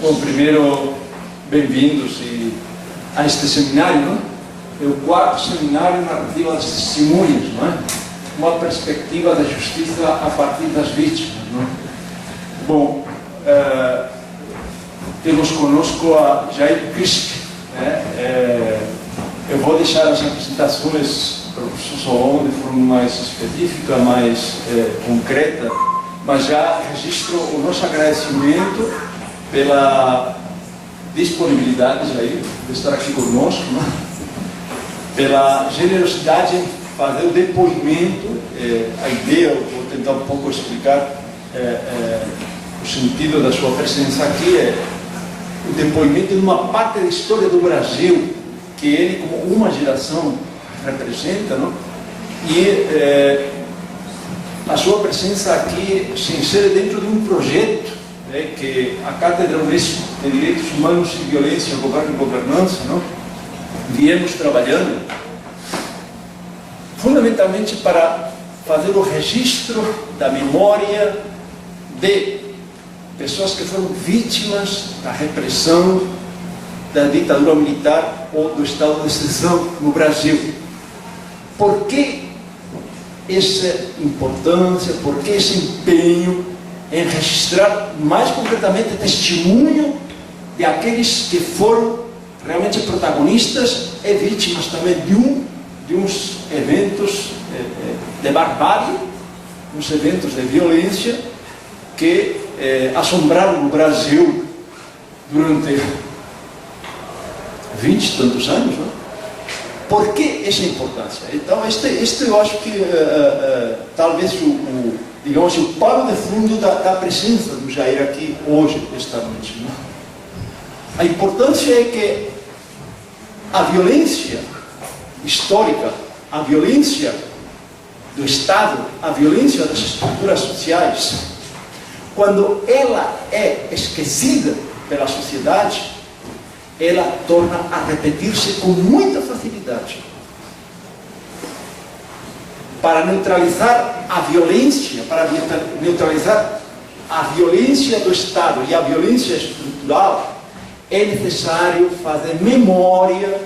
Bom, primeiro, bem-vindos a este seminário, não é? É o quarto seminário narrativo das testemunhas, não é? Uma perspectiva da justiça a partir das vítimas, não é? Bom, temos conosco a Jair Crisp, né? Eu vou deixar as apresentações para o professor Solon de forma mais específica, mais concreta, mas já registro o nosso agradecimento pela disponibilidade, Jair, de estar aqui conosco, né? Pela generosidade em fazer o depoimento. A ideia, eu vou tentar um pouco explicar o sentido da sua presença aqui, é o depoimento de uma parte da história do Brasil que ele, como uma geração, representa, não? E a sua presença aqui se insere dentro de um projeto, né, que a Cátedra Unesco de Direitos Humanos e Violência, Governo e Governança, não? Viemos trabalhando fundamentalmente para fazer o registro da memória de pessoas que foram vítimas da repressão da ditadura militar ou do estado de exceção no Brasil. Por que essa importância, por que esse empenho em registrar mais concretamente testemunho de aqueles que foram realmente protagonistas e vítimas também de uns eventos de barbárie, uns eventos de violência que assombraram o Brasil durante 20 e tantos anos, não? Por que essa importância? Então, este eu acho que talvez digamos, o pano de fundo da presença do Jair aqui hoje, esta noite, não? A importância é que a violência histórica, a violência do Estado, a violência das estruturas sociais, quando ela é esquecida pela sociedade, ela torna a repetir-se com muita facilidade. Para neutralizar a violência, para neutralizar a violência do Estado e a violência estrutural, é necessário fazer memória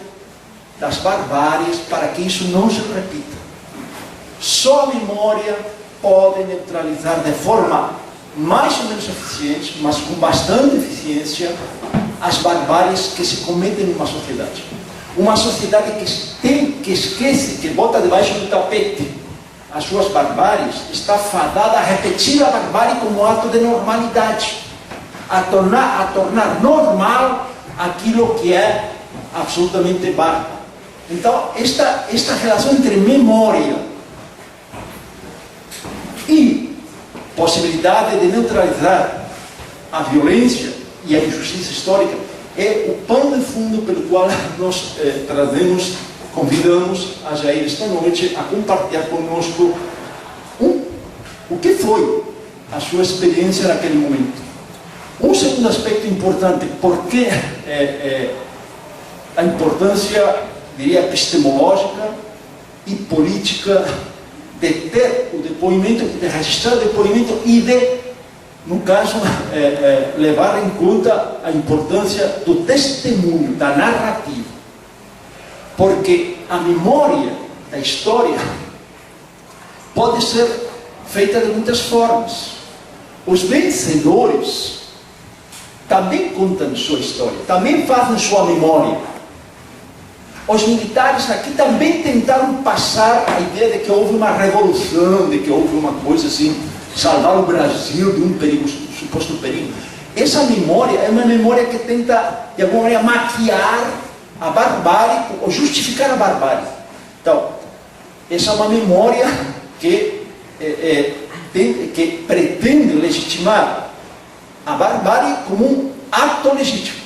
das barbáries para que isso não se repita. Só a memória pode neutralizar de forma mais ou menos eficiente, mas com bastante eficiência, as barbáries que se cometem numa sociedade. Uma sociedade que esquece, que bota debaixo do tapete as suas barbáries, está fadada a repetir a barbárie como ato de normalidade, a tornar normal aquilo que é absolutamente bárbaro. Então, esta relação entre memória e possibilidade de neutralizar a violência e a injustiça histórica é o pano de fundo pelo qual nós convidamos a Jair esta noite a compartilhar conosco o que foi a sua experiência naquele momento. Um segundo aspecto importante, porque a importância, diria, epistemológica e política de ter o depoimento, de registrar o depoimento e de, no caso, levar em conta a importância do testemunho, da narrativa. Porque a memória da história pode ser feita de muitas formas. Os vencedores também contam sua história, também fazem sua memória. Os militares aqui também tentaram passar a ideia de que houve uma revolução, de que houve uma coisa assim, salvar o Brasil de um perigo, suposto perigo. Essa memória é uma memória que tenta, de alguma maneira, maquiar a barbárie, ou justificar a barbárie. Então, essa é uma memória que pretende legitimar a barbárie como um ato legítimo.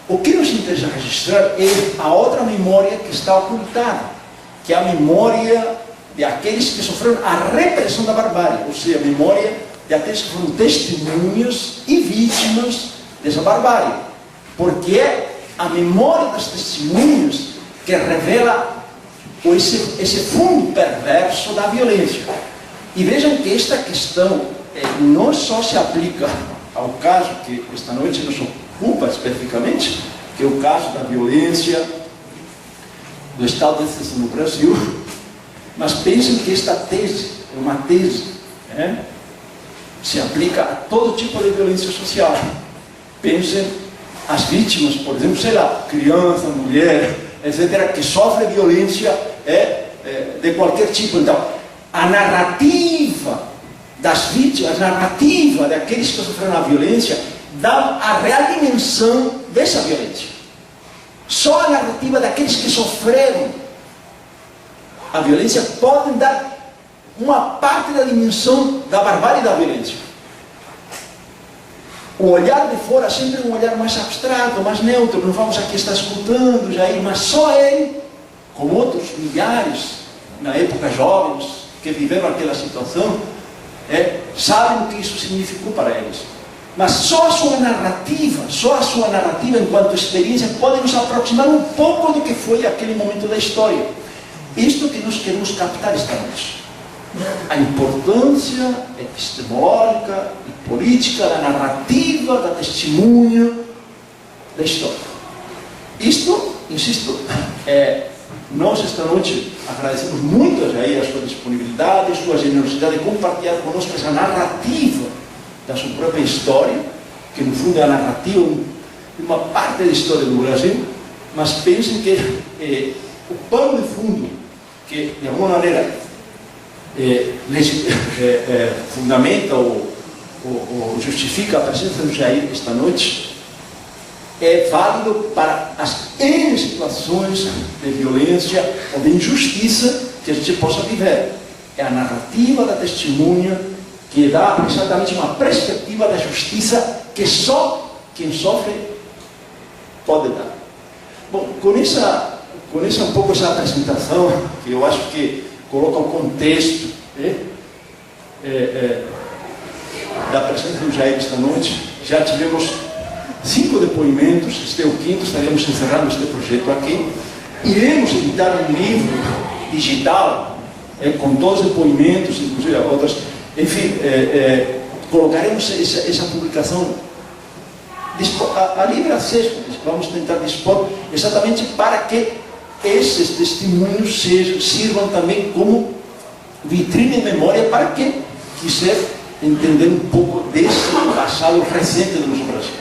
O que nos interessa registrar é a outra memória que está ocultada, que é a memória de aqueles que sofreram a repressão da barbárie, ou seja, a memória de aqueles que foram testemunhas e vítimas dessa barbárie, porque é a memória das testemunhas que revela ou esse fundo perverso da violência. E vejam que esta questão não só se aplica ao caso que esta noite nos ocupa especificamente, que é o caso da violência do Estado de exceção no Brasil, mas pensem que esta tese é uma tese, se aplica a todo tipo de violência social. Pensem as vítimas, por exemplo, sei lá, criança, mulher, etc., que sofrem violência de qualquer tipo. Então, a narrativa das vítimas, a narrativa daqueles que sofreram a violência, dá a real dimensão dessa violência. Só a narrativa daqueles que sofreram a violência pode dar uma parte da dimensão da barbárie da violência. O olhar de fora sempre é um olhar mais abstrato, mais neutro. Não vamos aqui estar escutando Jair, mas só ele, como outros milhares, na época jovens, que viveram aquela situação, sabem o que isso significou para eles. Mas só a sua narrativa enquanto experiência pode nos aproximar um pouco do que foi aquele momento da história. Isto que nós queremos captar esta noite. A importância epistemológica e política da narrativa, da testemunha da história. Isto, insisto, nós esta noite agradecemos muito a Jair a sua disponibilidade, a sua generosidade de compartilhar conosco essa narrativa da sua própria história, que no fundo é a narrativa de uma parte da história do Brasil, mas pensem que o pano de fundo, que de alguma maneira fundamenta ou justifica a presença do Jair esta noite, é válido para as N situações de violência ou de injustiça que a gente possa viver. É a narrativa da testemunha que dá exatamente uma perspectiva da justiça que só quem sofre pode dar. Bom, com essa um pouco essa apresentação, que eu acho que coloca o contexto da presença do Jair esta noite, já tivemos 5 depoimentos, este é o 5º, estaremos encerrando este projeto aqui. Iremos editar um livro digital com 2 depoimentos, inclusive outras. Enfim, colocaremos essa publicação a livre acesso, vamos tentar dispor exatamente para que esses testemunhos sirvam também como vitrine de memória para quem quiser entender um pouco desse passado recente do nosso Brasil.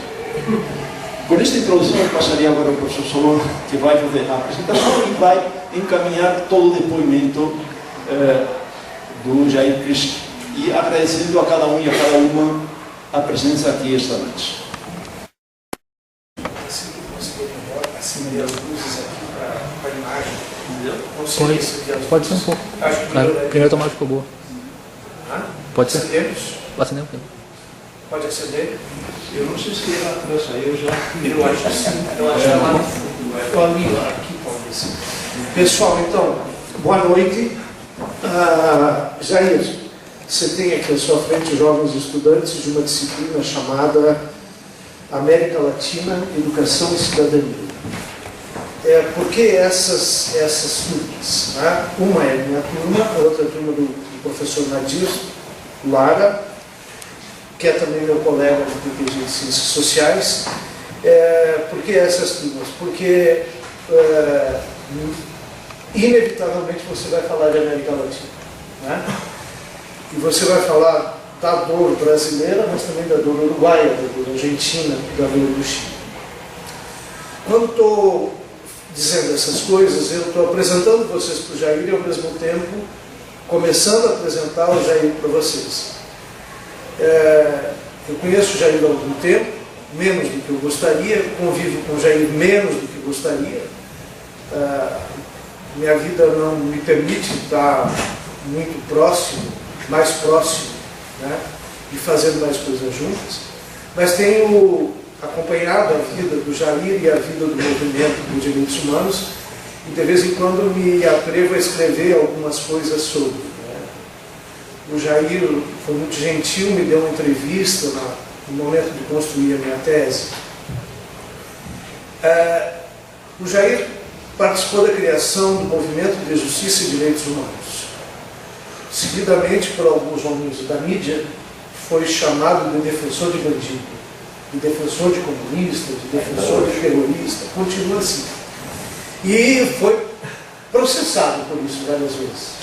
Com esta introdução, eu passaria agora ao professor Solon, que vai fazer a apresentação e vai encaminhar todo o depoimento do Jair Cristo. E agradecendo a cada um e a cada uma a presença aqui esta noite. Assim que conseguir acender as luzes aqui para a imagem, entendeu? Pode ser um pouco. Acho que primeira tomada ficou boa. Pode ser. Acendemos? Acender um pouco. Pode acender? Eu não sei se ela trouxe aí, Eu acho que sim. Eu acho que é lá no fundo. Eu ali, aqui pode ser. Pessoal, então, boa noite. Jair, você tem aqui à sua frente jovens estudantes de uma disciplina chamada América Latina, Educação e Cidadania. Por que essas turmas? Né? Uma é minha turma, a outra é a turma do professor Nadir Lara, que é também meu colega do PPG de Ciências Sociais. Por que essas turmas? Porque inevitavelmente você vai falar de América Latina. Né? E você vai falar da dor brasileira, mas também da dor uruguaia, da dor argentina, da dor do Chile. Quando estou dizendo essas coisas, eu estou apresentando vocês para o Jair e ao mesmo tempo começando a apresentar o Jair para vocês. Eu conheço o Jair há algum tempo, menos do que eu gostaria, convivo com o Jair menos do que gostaria. Minha vida não me permite estar muito próximo, mais próximo, né, e fazendo mais coisas juntas, mas tenho acompanhado a vida do Jair e a vida do movimento de direitos humanos e de vez em quando me atrevo a escrever algumas coisas sobre. Né. O Jair foi muito gentil, me deu uma entrevista no momento de construir a minha tese. O Jair participou da criação do Movimento de Justiça e Direitos Humanos. Seguidamente, por alguns homens da mídia, foi chamado de defensor de bandido, de defensor de comunista, de defensor de terrorista, continua assim. E foi processado por isso várias vezes.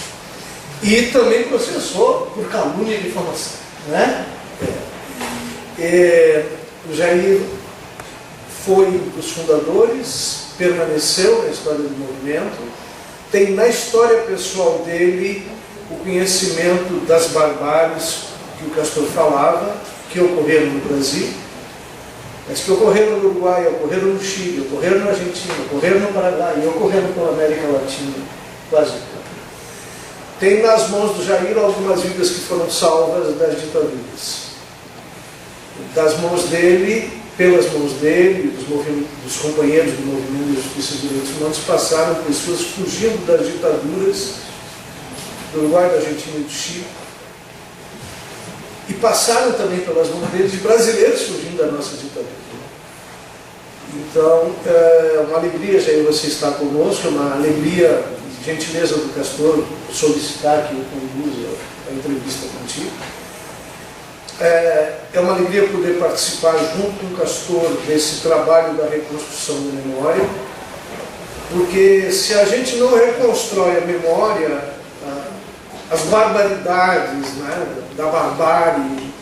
E também processou por calúnia e difamação, né? O Jair foi um dos fundadores, permaneceu na história do movimento, tem na história pessoal dele o conhecimento das barbáries que o Castor falava, que ocorreram no Brasil, mas que ocorreram no Uruguai, ocorreram no Chile, ocorreram na Argentina, ocorreram no Paraguai e ocorreram pela América Latina, quase toda. Tem nas mãos do Jair algumas vidas que foram salvas das ditaduras. Das mãos dele, pelas mãos dele, dos companheiros do Movimento de Justiça e Direitos Humanos, passaram pessoas fugindo das ditaduras do Uruguai, da Argentina e do Chile. E passaram também pelas mãos deles de brasileiros fugindo da nossa ditadura. Então, é uma alegria, Jair, você estar conosco, é uma alegria, gentileza do Castor, solicitar que eu conduza a entrevista contigo. É uma alegria poder participar junto com o Castor desse trabalho da reconstrução da memória, porque se a gente não reconstrói a memória, as barbaridades, né, da barbárie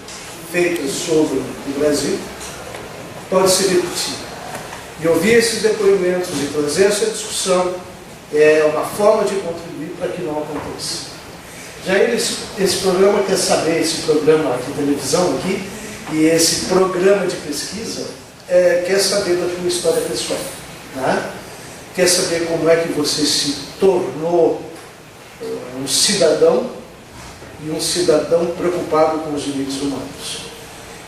feitas sobre o Brasil, pode se repetir. E ouvir esses depoimentos e trazer essa discussão é uma forma de contribuir para que não aconteça. Jair, esse programa quer saber, esse programa de televisão aqui, e esse programa de pesquisa, quer saber da tua história pessoal, né? Quer saber como é que você se tornou um cidadão, e um cidadão preocupado com os direitos humanos.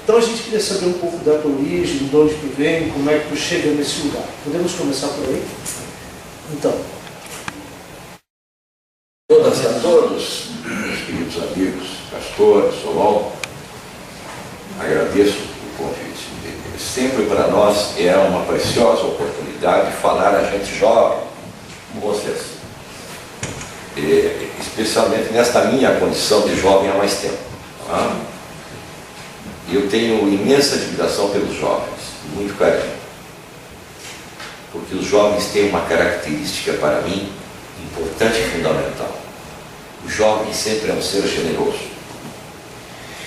Então a gente queria saber um pouco da tua origem, de onde tu vem, como é que tu chega nesse lugar. Podemos começar por aí? Então. Todas e a todos, meus queridos amigos, Castor, Solon, agradeço o convite. Sempre para nós é uma preciosa oportunidade de falar a gente jovem, como vocês. Especialmente nesta minha condição de jovem há mais tempo. Tá? Eu tenho imensa admiração pelos jovens, muito carinho. Porque os jovens têm uma característica para mim importante e fundamental. O jovem sempre é um ser generoso.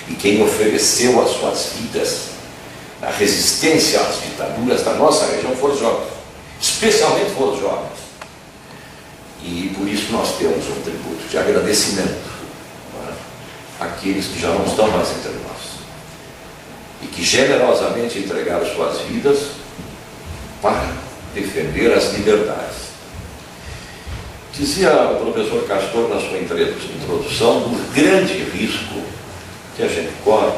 E quem ofereceu as suas vidas na resistência às ditaduras da nossa região foram os jovens. Especialmente foram os jovens. E por isso nós temos um tributo de agradecimento, né, àqueles que já não estão mais entre nós e que generosamente entregaram suas vidas para defender as liberdades. Dizia o professor Castor na sua introdução do grande risco que a gente corre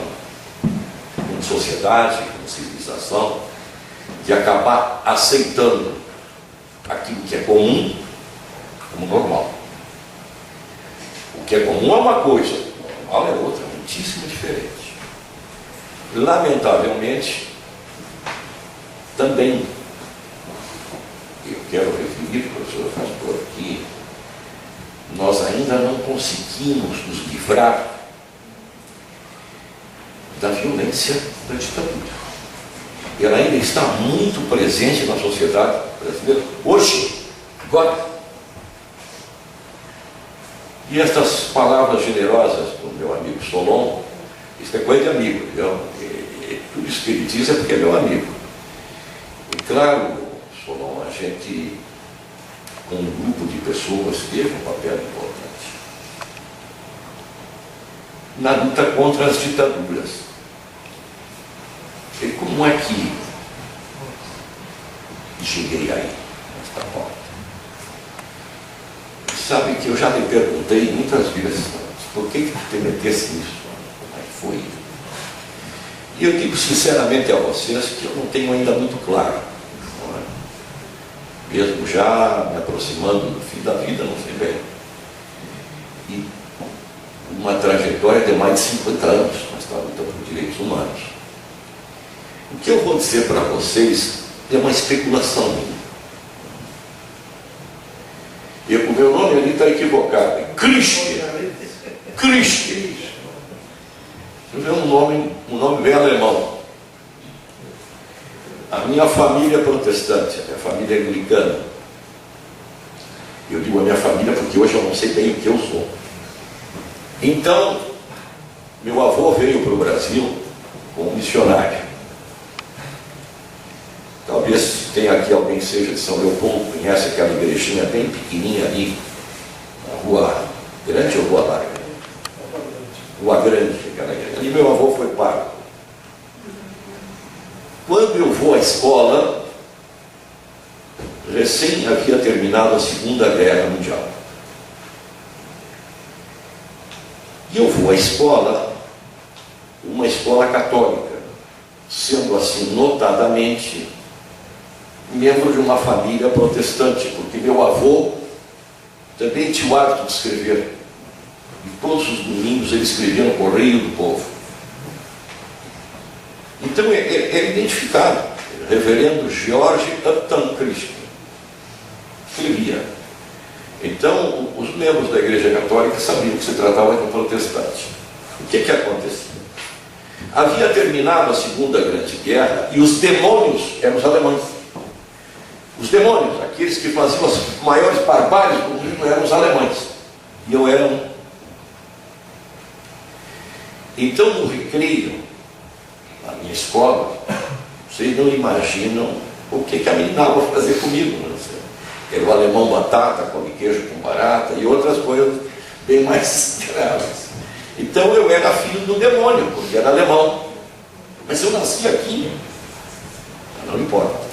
como sociedade, como civilização, de acabar aceitando aquilo que é comum como normal. O que é comum é uma coisa, o normal é outra, muitíssimo diferente. Lamentavelmente, também, eu quero referir, professor Castor, que nós ainda não conseguimos nos livrar da violência da ditadura. Ela ainda está muito presente na sociedade brasileira, hoje, agora. E estas palavras generosas do meu amigo Solon, isso é coisa de amigo, viu? Tudo isso que ele diz é porque é meu amigo. E claro, Solon, a gente, com um grupo de pessoas, teve um papel importante na luta contra as ditaduras. E como é que cheguei aí, nesta porta? Sabe que eu já me perguntei muitas vezes, por que tu te metesse nisso? Como é que foi? E eu digo sinceramente a vocês que eu não tenho ainda muito claro. Não é? Mesmo já me aproximando do fim da vida, não sei bem. E uma trajetória de mais de 50 anos nesta luta por direitos humanos. O que eu vou dizer para vocês é uma especulação minha. está equivocado. É Christi. Christi. É um nome bem alemão. A minha família é protestante, a minha família é anglicana. Eu digo a minha família porque hoje eu não sei bem o que eu sou. Então, meu avô veio para o Brasil como missionário. Talvez tenha aqui alguém que seja de São Leopoldo, conhece aquela igrejinha bem pequenininha ali, na Rua Grande ou Rua Larga? Rua Grande, aquela igreja. Ali meu avô foi pároco. Quando eu vou à escola, recém havia terminado a Segunda Guerra Mundial. E eu vou à escola, uma escola católica, sendo assim, notadamente, membro de uma família protestante, porque meu avô também tinha o hábito de escrever. E todos os domingos ele escrevia no Correio do Povo. Então é identificado, reverendo George Upton Christie, escrevia. Então os membros da Igreja Católica sabiam que se tratava de um protestante. O que acontecia? Havia terminado a Segunda Grande Guerra e os demônios eram os alemães. Os demônios, aqueles que faziam as maiores barbáries do mundo, eram os alemães. E eu era um. Então no recreio, na minha escola, vocês não imaginam o que a meninada vai fazer comigo. Não sei. Era o alemão batata, come queijo com barata e outras coisas bem mais graves. Então eu era filho do demônio, porque era alemão. Mas eu nasci aqui. Não importa.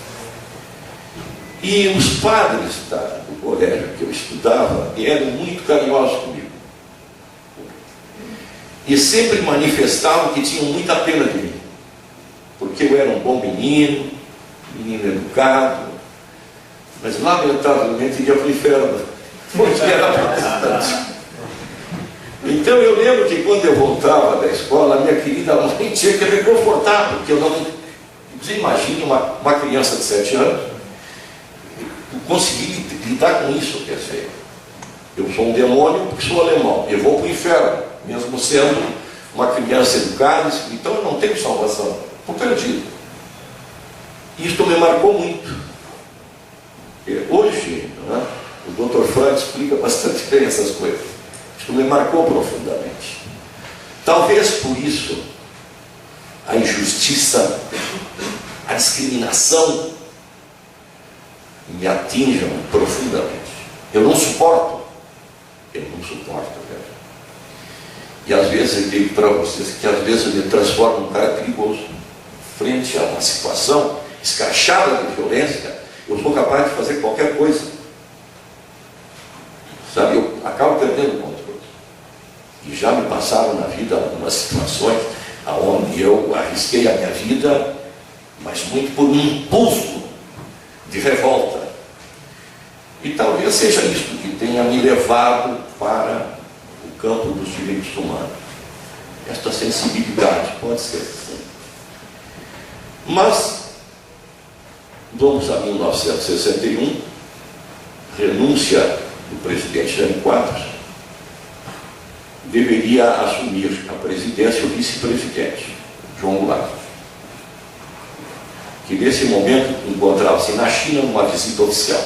E os padres do colégio que eu estudava eram muito carinhosos comigo. E sempre manifestavam que tinham muita pena de mim. Porque eu era um bom menino educado, mas lamentavelmente ia para o inferno, porque era protestante. Então eu lembro que quando eu voltava da escola, a minha querida mãe tinha que me confortar, porque eu não. Você imagina uma criança de 7 anos conseguir lidar com isso, quer dizer, eu sou um demônio porque sou alemão, eu vou para o inferno, mesmo sendo uma criança educada, então eu não tenho salvação, estou perdido. Isto me marcou muito. Hoje, né, o Dr. Freud explica bastante bem essas coisas. Isto me marcou profundamente. Talvez por isso a injustiça, a discriminação me atinjam profundamente. Eu não suporto. Velho. E às vezes eu digo para vocês que às vezes eu me transformo num cara perigoso. Frente a uma situação escrachada de violência, eu sou capaz de fazer qualquer coisa. Sabe, eu acabo perdendo o controle. E já me passaram na vida algumas situações onde eu arrisquei a minha vida, mas muito por um impulso de revolta. E talvez seja isso que tenha me levado para o campo dos direitos humanos. Esta sensibilidade, pode ser assim. Mas vamos a 1961, renúncia do presidente Jânio Quadros, deveria assumir a presidência o vice-presidente, João Goulart, que nesse momento encontrava-se na China numa visita oficial.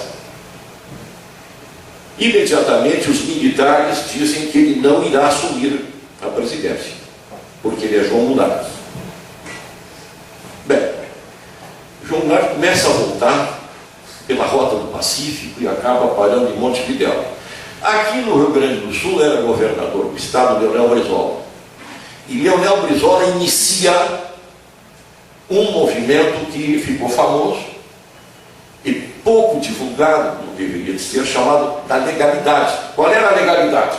Imediatamente os militares dizem que ele não irá assumir a presidência, porque ele é João Goulart. Bem, João Goulart começa a voltar pela rota do Pacífico e acaba parando em Montevidéu. Aqui no Rio Grande do Sul era governador do estado Leonel Brizola. E Leonel Brizola inicia um movimento que ficou famoso e pouco divulgado, não deveria de ser, chamado da legalidade. Qual era a legalidade?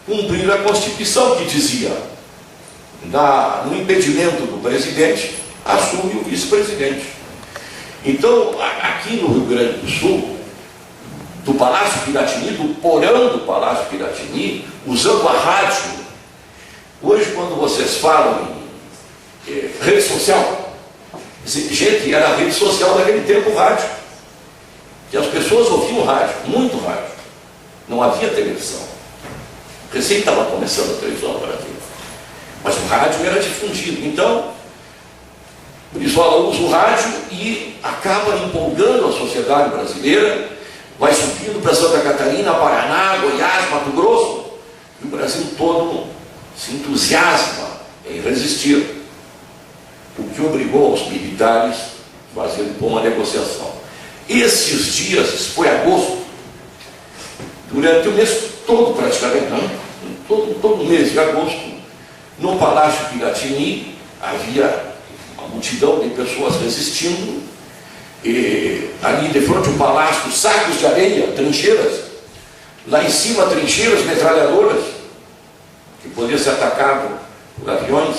Cumprir a Constituição, que dizia, no impedimento do presidente, assume o vice-presidente. Então, aqui no Rio Grande do Sul, do Palácio Piratini, do porão do Palácio Piratini, usando a rádio. Hoje, quando vocês falam em rede social, gente, era a rede social daquele tempo, rádio. E as pessoas ouviam rádio, muito rádio. Não havia televisão. Recém estava começando a televisão no Brasil. Mas o rádio era difundido. Então, o Brizola usa o rádio e acaba empolgando a sociedade brasileira, vai subindo para Santa Catarina, Paraná, Goiás, Mato Grosso, e o Brasil todo se entusiasma em resistir, o que obrigou os militares a fazerem uma negociação. Esses dias, isso foi agosto, durante o mês todo praticamente, não? Todo mês de agosto, no Palácio Piratini havia uma multidão de pessoas resistindo, e ali de frente ao palácio, sacos de areia, trincheiras, lá em cima trincheiras, metralhadoras, que podiam ser atacadas por aviões,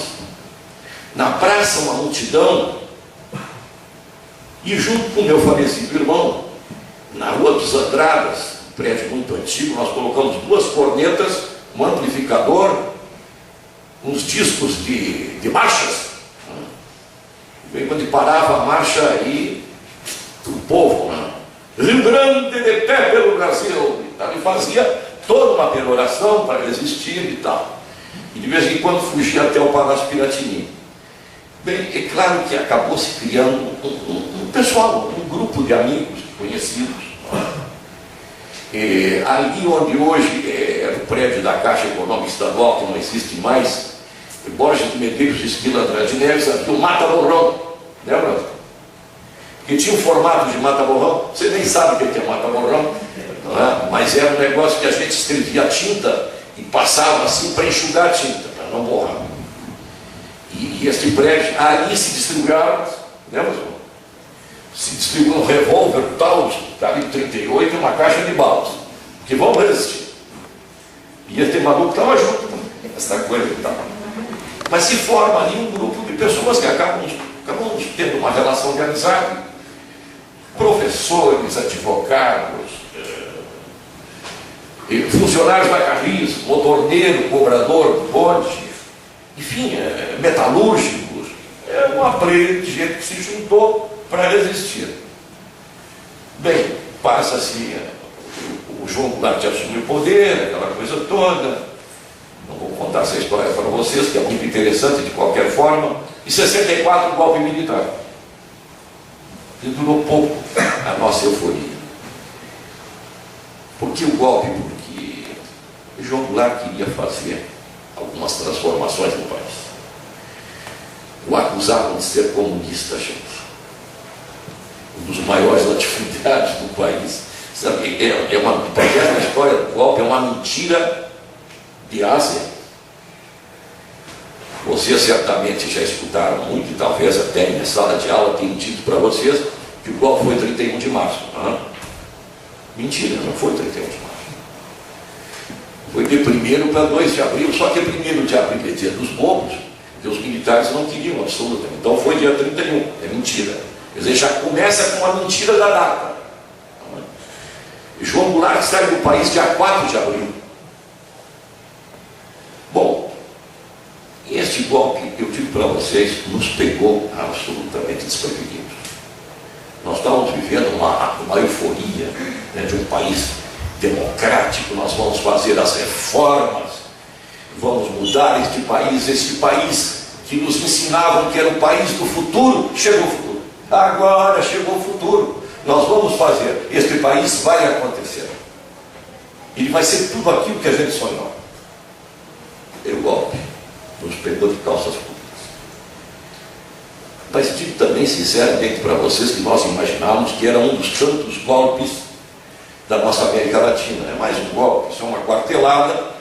na praça uma multidão, e junto com o meu falecido irmão, na Rua dos Andradas, um prédio muito antigo, nós colocamos 2 cornetas, um amplificador, uns discos de marchas. E quando parava a marcha aí, o povo, Rio Grande de pé pelo Brasil, e fazia toda uma peroração para resistir e tal. E de vez em quando fugia até o Palácio Piratini. Bem, é claro que acabou se criando um pessoal, um grupo de amigos conhecidos. Ali onde hoje é o prédio da Caixa Econômica Estadual, que não existe mais, Borges de Medeiros e Esquila Andrade Neves, havia o Mata Borrão, lembra? Que tinha um formato de Mata Borrão, você nem sabe o que é Mata Borrão, não é? Mas era um negócio que a gente escrevia tinta e passava assim para enxugar a tinta, para não borrar. E este prédio, ali se distribuíam, lembra? Se distribuiu um revólver Taurus, calibre 38 e uma caixa de balas, que vão resistir. E esse maluco estava junto, essa coisa e tal. Mas se forma ali um grupo de pessoas que acabam tendo uma relação de amizade, professores, advogados, funcionários da Carris, motorneiro, cobrador, bonde, enfim, metalúrgicos, uma pleia de gente que se juntou para resistir. Bem, passa-se, o João Goulart assumiu o poder, aquela coisa toda. Não vou contar essa história para vocês, que é muito interessante de qualquer forma. Em 64, o golpe militar. E durou pouco a nossa euforia. Por que o golpe? Porque o João Goulart queria fazer algumas transformações no país. O acusavam de ser comunista, gente. Um dos maiores latifúndios do país. Sabe, a história do golpe é uma mentira de Ásia. Vocês certamente já escutaram muito, e talvez até em sala de aula tenham dito para vocês que o golpe foi 31 de março. Mentira, não foi 31 de março. Foi de 1º para 2 de abril, só que 1º de abril é dia dos bobos, que os militares não queriam absolutamente. Então foi dia 31, é mentira. Quer dizer, já começa com a mentira da data. E João Goulart sai do país dia 4 de abril. Bom, este golpe, eu digo para vocês, nos pegou absolutamente desprevenidos. Nós estávamos vivendo uma euforia, né, de um país democrático. Nós vamos fazer as reformas, vamos mudar este país que nos ensinavam que era o país do futuro. Chegou o futuro. Agora chegou o futuro. Nós vamos fazer. Este país vai acontecer. Ele vai ser tudo aquilo que a gente sonhou. E o golpe nos pegou de calças curtas. Mas digo também sinceramente para vocês que nós imaginávamos que era um dos tantos golpes da nossa América Latina. É mais um golpe, isso é uma quartelada.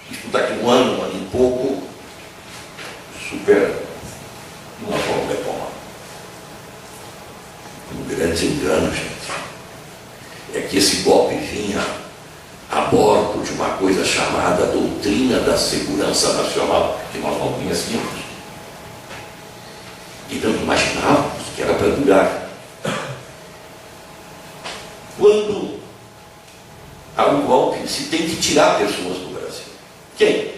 Isso daqui um ano e pouco supera. Nós vamos retomar. Um grande engano, gente, é que esse golpe vinha a bordo de uma coisa chamada Doutrina da Segurança Nacional, que nós não conhecíamos. E não imaginávamos que era para durar. Quando há um golpe, se tem que tirar pessoas do Brasil. Quem?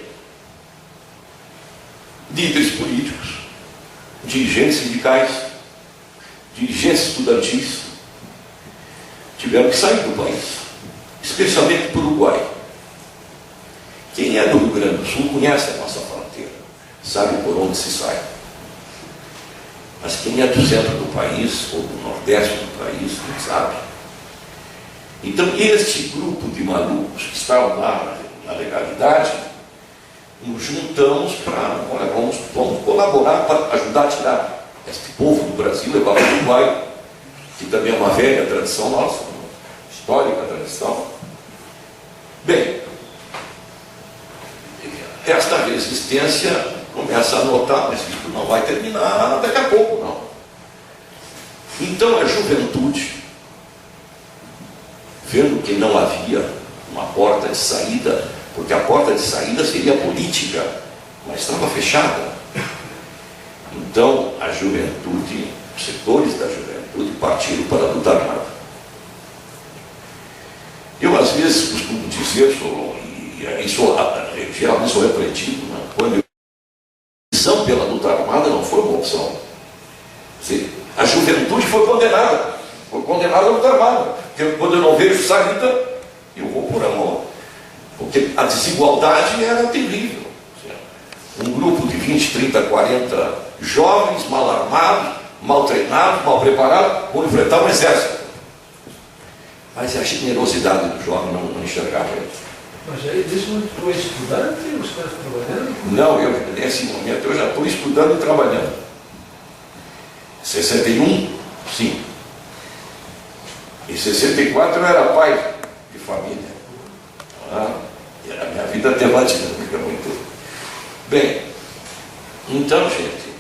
Líderes políticos, dirigentes sindicais, dirigentes estudantis, tiveram que sair do país. especialmente para o Uruguai. Quem é do Rio Grande do Sul conhece a nossa fronteira, sabe por onde se sai. Mas quem é do centro do país, ou do nordeste do país, não sabe. Então, este grupo de malucos que estavam lá na legalidade, nos juntamos para, olha, vamos colaborar para ajudar a tirar este povo do Brasil, levar para o Uruguai, que também é uma velha tradição nossa, uma histórica tradição. Bem, esta resistência começa a notar, mas isso não vai terminar daqui a pouco, não. Então a juventude, vendo que não havia uma porta de saída, porque a porta de saída seria política, mas estava fechada. Então a juventude, os setores da juventude partiram para a luta armada. Eu às vezes costumo dizer, e isso geralmente sou repreendido, né? Quando a opção pela luta armada não foi uma opção. A juventude foi condenada à luta armada. Porque quando eu não vejo saída, eu vou por a mão. Porque a desigualdade era terrível. Um grupo de 20, 30, 40 jovens, mal armados, mal treinados, mal preparados, vão enfrentar um exército. Mas a generosidade do jovem não enxergava ele. Mas aí diz que tu é estudante ou estás trabalhando? Não, nesse momento eu já estou estudando e trabalhando. 61, sim. Em 64 eu era pai de família. E a minha vida teve uma dinâmica muito. Bem, então, gente,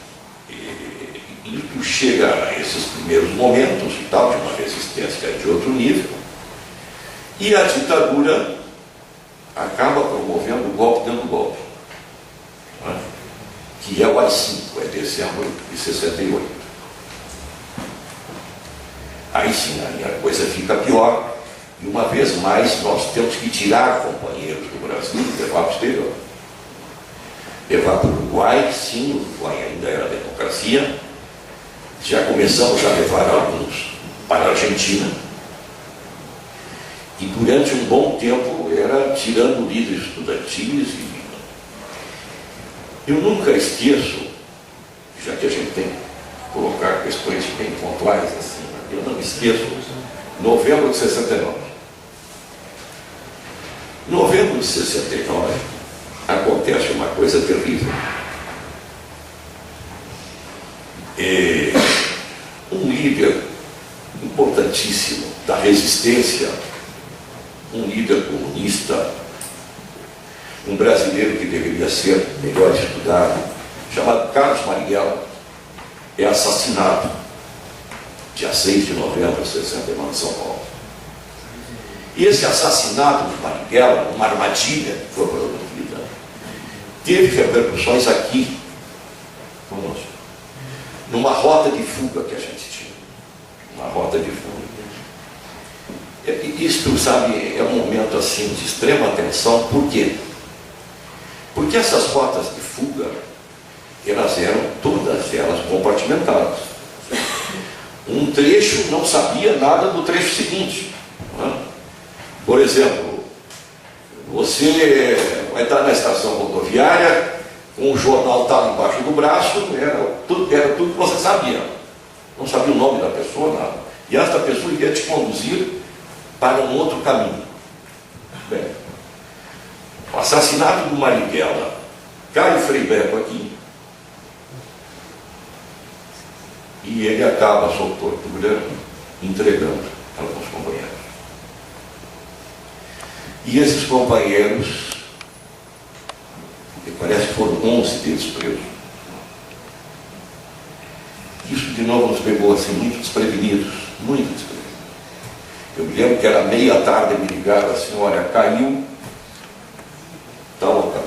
isso chega a esses primeiros momentos e tal, de uma resistência de outro nível, e a ditadura acaba promovendo o golpe dentro do golpe, que é o AI-5, é dezembro de 68. Aí sim, a coisa fica pior, e uma vez mais nós temos que tirar companheiros do Brasil e levar para o exterior. Levar para o Uruguai, sim, o Uruguai ainda era democracia. Já começamos a levar alguns para a Argentina. E durante um bom tempo era tirando líderes estudantis. Eu nunca esqueço, já que a gente tem que colocar questões bem pontuais assim, eu não esqueço, novembro de 69. Novembro de 69 acontece uma coisa terrível. Um líder importantíssimo da resistência, um líder comunista, um brasileiro que deveria ser melhor estudado, chamado Carlos Marighella, é assassinado dia 6 de novembro de 69 em São Paulo. E esse assassinato de Marighella, uma armadilha que foi produzida, teve repercussões aqui conosco, numa rota de fuga que a gente tinha. Uma rota de fuga. Isto, sabe, é um momento assim de extrema tensão. Por quê? Porque essas rotas de fuga, elas eram todas elas compartimentadas. Um trecho não sabia nada do trecho seguinte. Por exemplo, você vai estar na estação rodoviária, com o jornal tal embaixo do braço, era tudo que você sabia. Não sabia o nome da pessoa, nada. E esta pessoa iria te conduzir para um outro caminho. Bem, o assassinato do Marighella, cai o Frei Beto aqui, e ele acaba sob tortura entregando alguns companheiros. E esses companheiros, me parece que foram 11 deles presos. Isso de novo nos pegou assim, muito desprevenidos, muito desprevenidos. Eu me lembro que era meia tarde, me ligaram assim, olha, caiu tal local.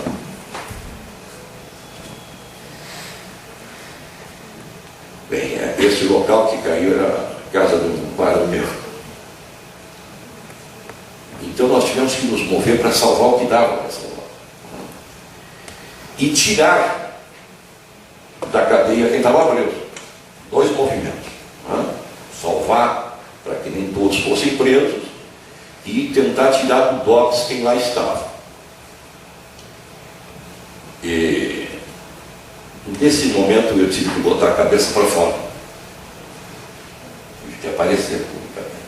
Bem, esse local que caiu era a casa de um padre meu. Então nós tivemos que nos mover para salvar o que dava para salvar. E tirar da cadeia quem estava preso. 2 movimentos. Salvar para que nem todos fossem presos e tentar tirar do DOPS quem lá estava. E nesse momento eu tive que botar a cabeça para fora, tive que aparecer publicamente.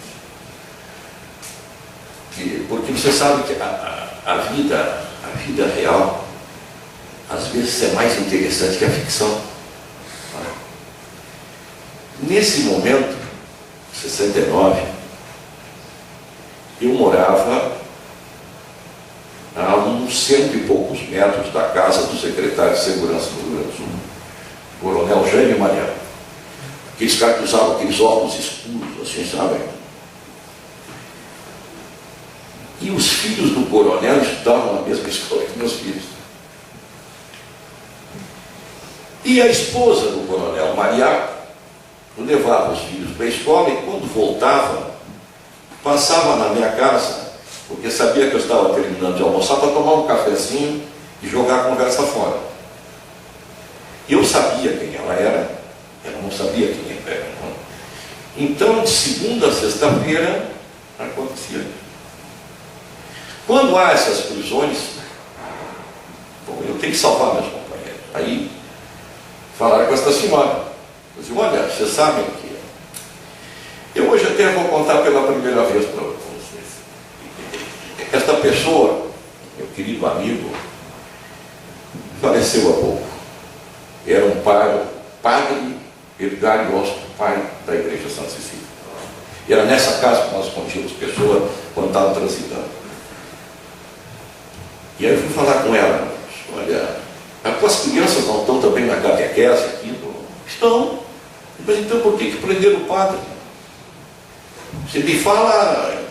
Porque você sabe que a vida real às vezes é mais interessante que a ficção. Nesse momento, 69, eu morava a uns 100 e poucos metros da casa do secretário de Segurança do Rio Grande do Sul, Coronel Jânio Mariano. Aqueles caras que usavam aqueles óculos escuros, assim, sabe? E os filhos do coronel estudavam na mesma escola que meus filhos. E a esposa do coronel, Maria, levava os filhos para a escola e quando voltava, passava na minha casa, porque sabia que eu estava terminando de almoçar, para tomar um cafezinho e jogar a conversa fora. Eu sabia quem ela era não sabia quem era. Não. Então, de segunda a sexta-feira, acontecia. Quando há essas prisões, bom, eu tenho que salvar meus companheiros. Aí, falaram com esta senhora. Eu disse, olha, vocês sabem o que é. Eu hoje até vou contar pela primeira vez para vocês. Esta pessoa, meu querido amigo, faleceu há pouco. Era um padre Edgar Osto, pai da Igreja Santa Cecília. E era nessa casa que nós escondíamos pessoas quando estavam transitando. E aí eu fui falar com ela, olha, as crianças não estão também na catequese aqui? Estão. Mas então por que prenderam o padre? Você me fala,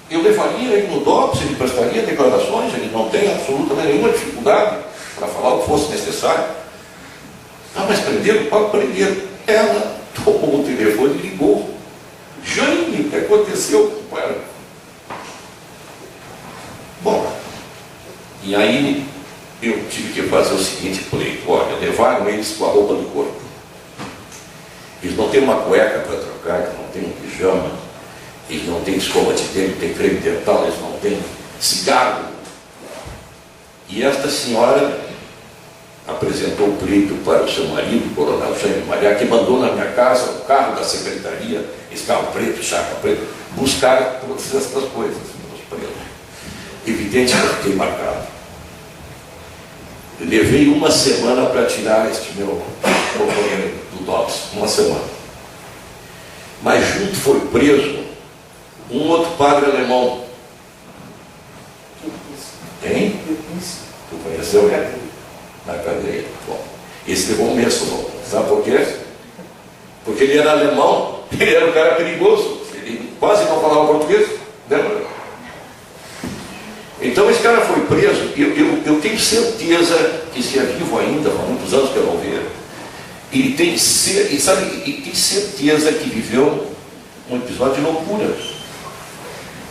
eu levaria ele no DOPS, ele prestaria declarações, ele não tem absolutamente nenhuma dificuldade para falar o que fosse necessário. Ah, mas prenderam o padre? Prenderam. Ela tomou o telefone e ligou. Jane, o que aconteceu com ela? Bom, e aí eu tive que fazer o seguinte, falei, olha, levaram eles com a roupa do corpo. Eles não têm uma cueca para trocar, eles não têm um pijama, eles não têm escova de dente, não têm creme dental, eles não têm cigarro. E esta senhora apresentou o pleito para o seu marido, o coronel Jânio Mariá, que mandou na minha casa o carro da secretaria, esse carro preto, chapa preto, buscar todas essas coisas, meus pretos. Evidente que eu fiquei marcado. Eu levei uma semana para tirar este meu companheiro do DOPS, uma semana. Mas junto foi preso um outro padre alemão. Hein? Tu conheceu ele? Na cadeia. Bom, esse levou um mês, sabe por quê? Porque ele era alemão, ele era um cara perigoso, ele quase não falava português, lembra? Então esse cara foi preso. Eu tenho certeza que se é vivo ainda, há muitos anos que eu não vejo, ele tem certeza que viveu um episódio de loucura.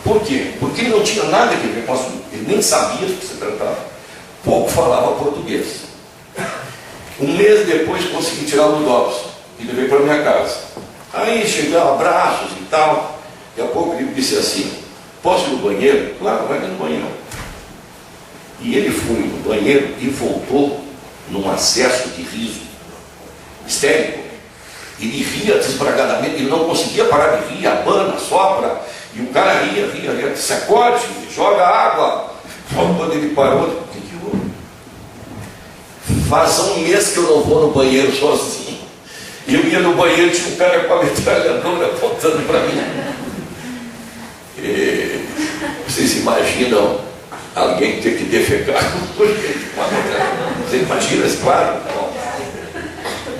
Por quê? Porque ele não tinha nada a ver com o assunto, ele nem sabia do que se tratava, pouco falava português. Um mês depois consegui tirar o DOPS e levei para minha casa. Aí chegaram abraços e tal. Daqui a pouco ele disse assim, posso ir no banheiro? Claro, vai no banheiro. E ele foi no banheiro e voltou num acesso de riso histérico. Ele ria desbragadamente, ele não conseguia parar de rir, abana, sopra, e o cara ria, se acorde, joga água. Quando ele parou, o que houve? Faz um mês que eu não vou no banheiro sozinho. Eu ia no banheiro, tinha um cara com a metralhadora apontando para mim. Vocês imaginam alguém ter que defecar? Você imagina, claro.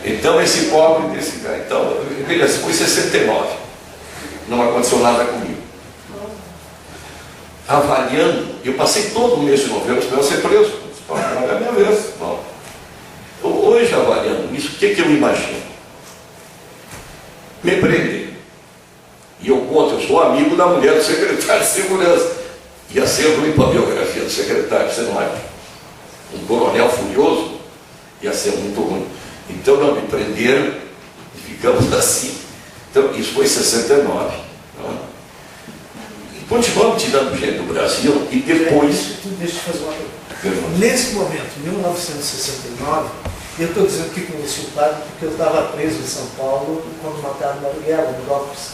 Então esse pobre desse cara, então, ele foi em 69. Não aconteceu nada comigo. Avaliando, eu passei todo o mês de novembro esperando ser preso. Não é a minha vez. Bom, hoje, avaliando isso, o que eu imagino? Me prender. E eu conto, eu sou amigo da mulher do secretário de segurança. Ia ser ruim para a biografia do secretário, você não acha? Um coronel furioso ia ser muito ruim. Então não me prenderam e ficamos assim. Então isso foi em 69. Não? continuamos tirando gente do Brasil e depois... Deixa eu fazer uma pergunta. Pergunta. Nesse momento, em 1969, eu estou dizendo que conheci o padre porque eu estava preso em São Paulo quando mataram Marighella, no Lopes.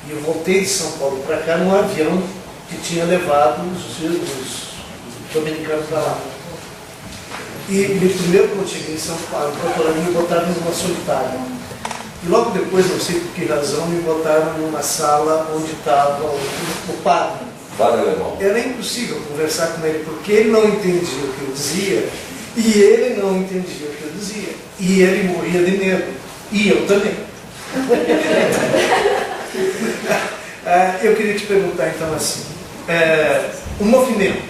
E eu voltei de São Paulo para cá num avião que tinha levado os dominicanos para lá. E primeiro, quando cheguei em São Paulo, o doutor me botaram numa solitária. E logo depois, não sei por que razão, me botaram numa sala onde estava o padre. Padre alemão. Era impossível conversar com ele, porque ele não entendia o que eu dizia, e ele não entendia o que eu dizia. E ele morria de medo. E eu também. Eu queria te perguntar, então, assim, o movimento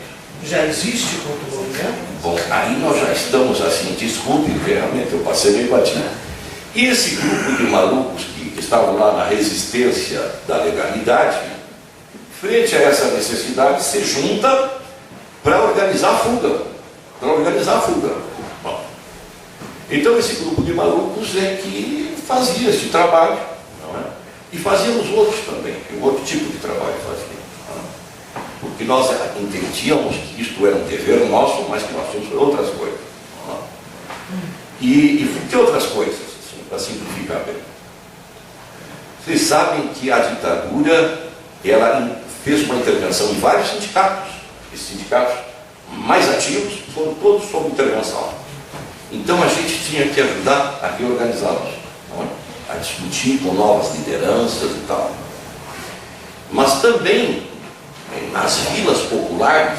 já existe contra o movimento? Bom, aí nós já estamos assim, desculpe, realmente eu passei meio batido. E esse grupo de malucos que estavam lá na resistência da legalidade, frente a essa necessidade, se junta para organizar a fuga. Bom, então esse grupo de malucos é que fazia esse trabalho, não é? E fazia os outros também, o outro tipo de trabalho fazia. Porque nós entendíamos que isto era um dever nosso, mas que nós tínhamos outras coisas. E que outras coisas, assim, para simplificar bem. Vocês sabem que a ditadura, ela fez uma intervenção em vários sindicatos. Esses sindicatos mais ativos foram todos sob intervenção. Então a gente tinha que ajudar a reorganizá-los, a discutir com novas lideranças e tal. Mas também, nas vilas populares,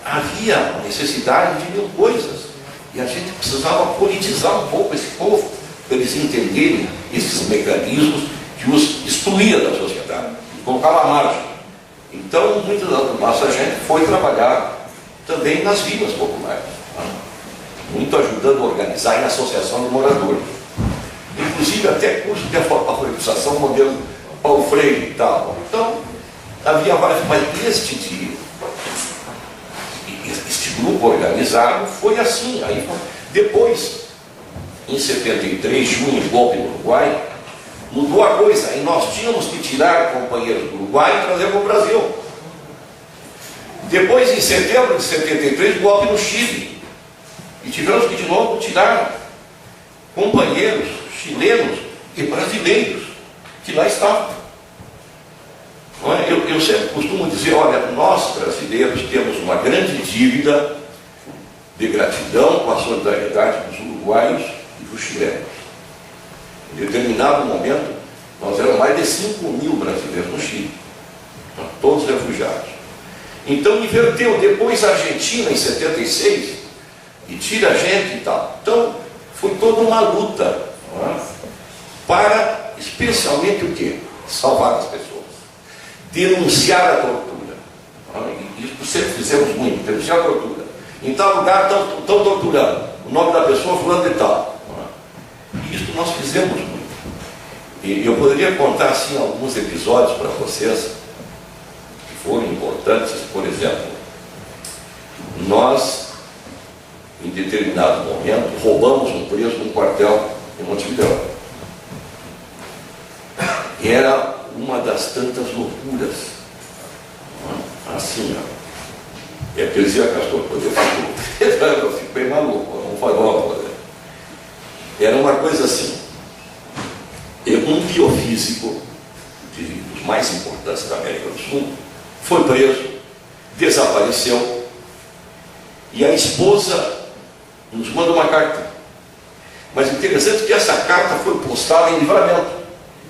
havia necessidade de mil coisas. E a gente precisava politizar um pouco esse povo, para eles entenderem esses mecanismos que os excluía da sociedade, que colocava à margem. Então, muita da nossa gente foi trabalhar também nas vilas populares, muito ajudando a organizar em associação de moradores. Inclusive até curso de alfabetização modelo Paulo Freire e tal. Então, havia várias, mas este grupo organizado foi assim. Aí, depois, em 73, junho, golpe no Uruguai, mudou a coisa. E nós tínhamos que tirar companheiros do Uruguai e trazer para o Brasil. Depois, em setembro de 73, golpe no Chile. E tivemos que de novo tirar companheiros chilenos e brasileiros que lá estavam. Eu sempre costumo dizer, olha, nós brasileiros temos uma grande dívida de gratidão com a solidariedade dos uruguaios e dos chilenos. Em determinado momento, nós éramos mais de 5.000 brasileiros no Chile, todos refugiados. Então inverteu, depois a Argentina em 76, e tira a gente e tal. Então foi toda uma luta, para especialmente o quê? Salvar as pessoas. Denunciar a tortura. Isso sempre fizemos muito, denunciar a tortura. Em tal lugar estão torturando. O nome da pessoa fulano e tal. Isso nós fizemos muito. E eu poderia contar assim alguns episódios para vocês que foram importantes. Por exemplo, nós, em determinado momento, roubamos um preso num quartel em Montevidéu. E era uma das tantas loucuras. Assim, é que eu dizia, Castor, eu fico bem maluco, não foi bom. Era uma coisa assim. Um biofísico, dos mais importantes da América do Sul, foi preso, desapareceu, e a esposa nos manda uma carta. Mas interessante que essa carta foi postada em Livramento,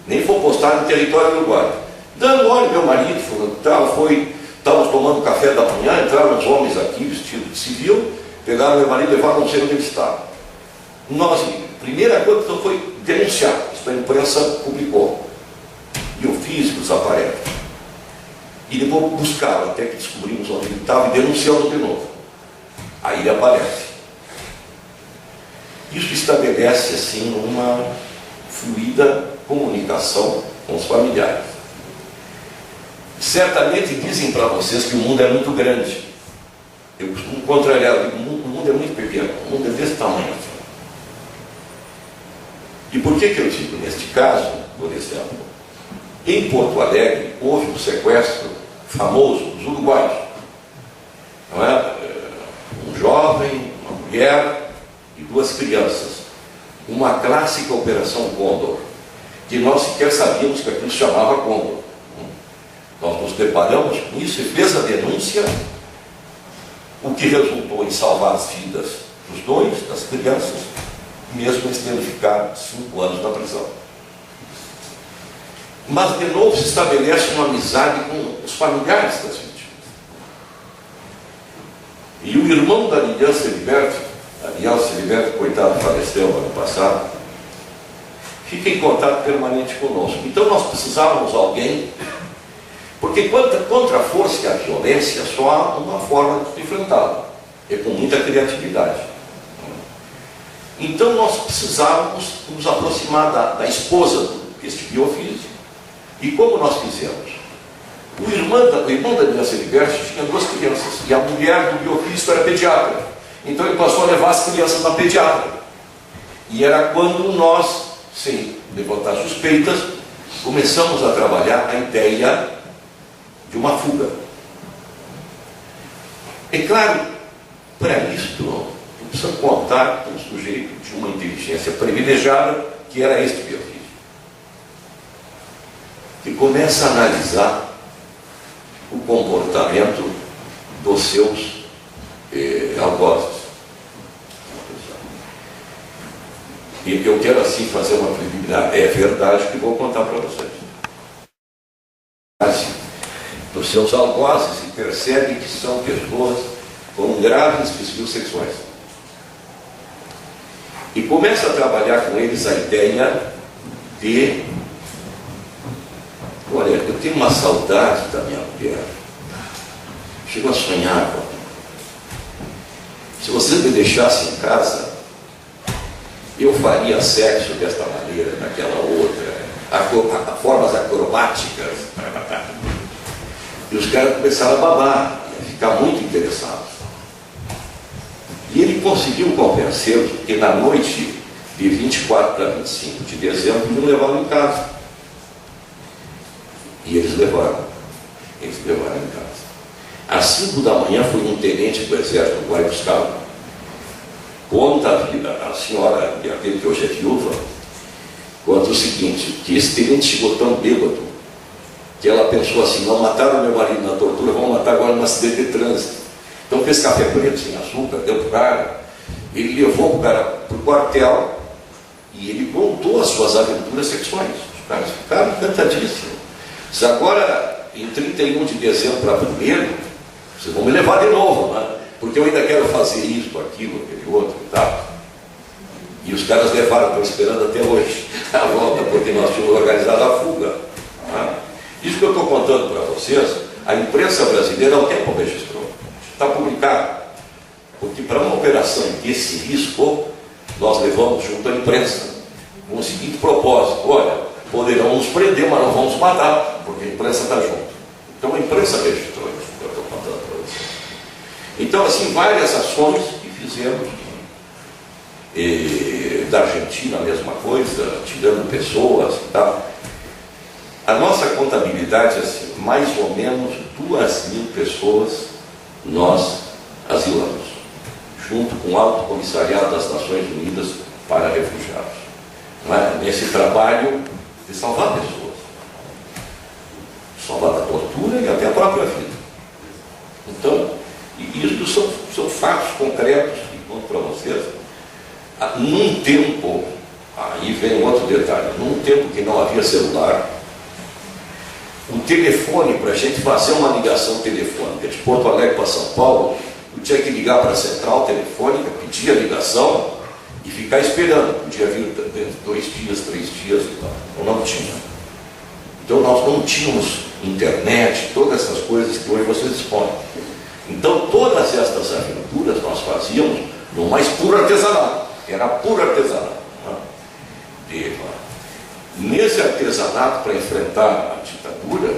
nem foi postada no território uruguaio. Dando, olha, meu marido estávamos tomando café da manhã, entraram uns homens aqui vestidos de civil, pegaram meu marido e levaram, não sei onde ele estava. Nós, a primeira coisa foi denunciar, isso a imprensa publicou. E o físico desaparece. E depois buscaram, até que descobrimos onde ele estava e denunciamos de novo. Aí ele aparece. Isso estabelece assim uma fluida comunicação com os familiares. Certamente dizem para vocês que o mundo é muito grande. Eu costumo contrariar, eu digo, o mundo é muito pequeno, o mundo é desse tamanho. E por que eu digo neste caso, por exemplo? Em Porto Alegre, houve um sequestro famoso dos uruguaios. Não é? Um jovem, uma mulher e 2 crianças. Uma clássica Operação Condor, que nós sequer sabíamos que aquilo se chamava Condor. Nós nos deparamos com isso e fez a denúncia, o que resultou em salvar as vidas dos 2, das crianças, mesmo eles tendo ficado 5 anos na prisão. Mas de novo se estabelece uma amizade com os familiares das vítimas. E o irmão da Lilian Celiberto, coitado, faleceu ano passado, fica em contato permanente conosco. Então nós precisávamos de alguém, porque contra a força e a violência só há uma forma de enfrentá-la, é com muita criatividade. Então nós precisávamos nos aproximar da esposa deste biofísico. E como nós fizemos? O irmão da Lilian Celiberto tinha 2 crianças, e a mulher do biofísico era pediatra. Então ele passou a levar as crianças na pediatra. E era quando nós, sem levantar suspeitas, começamos a trabalhar a ideia de uma fuga. É claro, para isto, precisa contar com um sujeito de uma inteligência privilegiada, que era este biofísico, que começa a analisar o comportamento dos seus algozes. E eu quero assim fazer uma preliminar. É verdade que vou contar para vocês. Assim, dos seus algozes, e percebe que são pessoas com graves desvios sexuais. E começa a trabalhar com eles a ideia de: olha, eu tenho uma saudade da minha mulher. Chego a sonhar com ela. Se vocês me deixassem em casa, eu faria sexo desta maneira, daquela outra, formas acrobáticas. E os caras começaram a babar, a ficar muito interessados. E ele conseguiu convencê-los, porque na noite de 24 para 25 de dezembro, iam levá-lo em casa. E eles levaram. Eles levaram em casa. Às 5 da manhã foi um tenente do exército que vai buscá-lo. Conta a senhora, aquele que hoje é viúva, conta o seguinte, que esse tenente chegou tão bêbado que ela pensou assim: não mataram meu marido na tortura, vão matar agora no acidente de trânsito. Então fez café preto sem açúcar, deu para o cara, ele levou o cara para o quartel e ele contou as suas aventuras sexuais. Os caras ficaram encantadíssimos. Se agora, em 31 de dezembro para 1º, vocês vão me levar de novo, né? Porque eu ainda quero fazer isso, aquilo, aquele outro e tal. E os caras levaram, estão esperando até hoje a volta, porque nós tínhamos organizado a fuga. Né? Isso que eu estou contando para vocês, a imprensa brasileira ao tempo registrou. Está publicado. Porque para uma operação desse risco, nós levamos junto à imprensa, com o seguinte propósito: olha, poderão nos prender, mas não vão nos matar, porque a imprensa está junto. Então a imprensa registrou isso que eu estou contando para vocês. Então, assim, várias ações que fizemos. Da Argentina a mesma coisa, tirando pessoas e tal. A nossa contabilidade é assim, mais ou menos 2.000 pessoas nós asilamos, junto com o Alto Comissariado das Nações Unidas para Refugiados. Não é? Nesse trabalho de salvar pessoas. Salvar da tortura e até a própria vida. Então, isso são fatos concretos que conto para vocês. Num tempo, aí vem outro detalhe, num tempo que não havia celular, o telefone, para a gente fazer uma ligação telefônica de Porto Alegre para São Paulo, eu tinha que ligar para a central telefônica, pedir a ligação e ficar esperando. Podia vir dentro de 2 dias, 3 dias e tal. Eu não tinha. Então nós não tínhamos internet, todas essas coisas que hoje vocês dispõem. Então todas estas aventuras nós fazíamos no mais puro artesanato. Era puro artesanato. Nesse artesanato, para enfrentar a ditadura,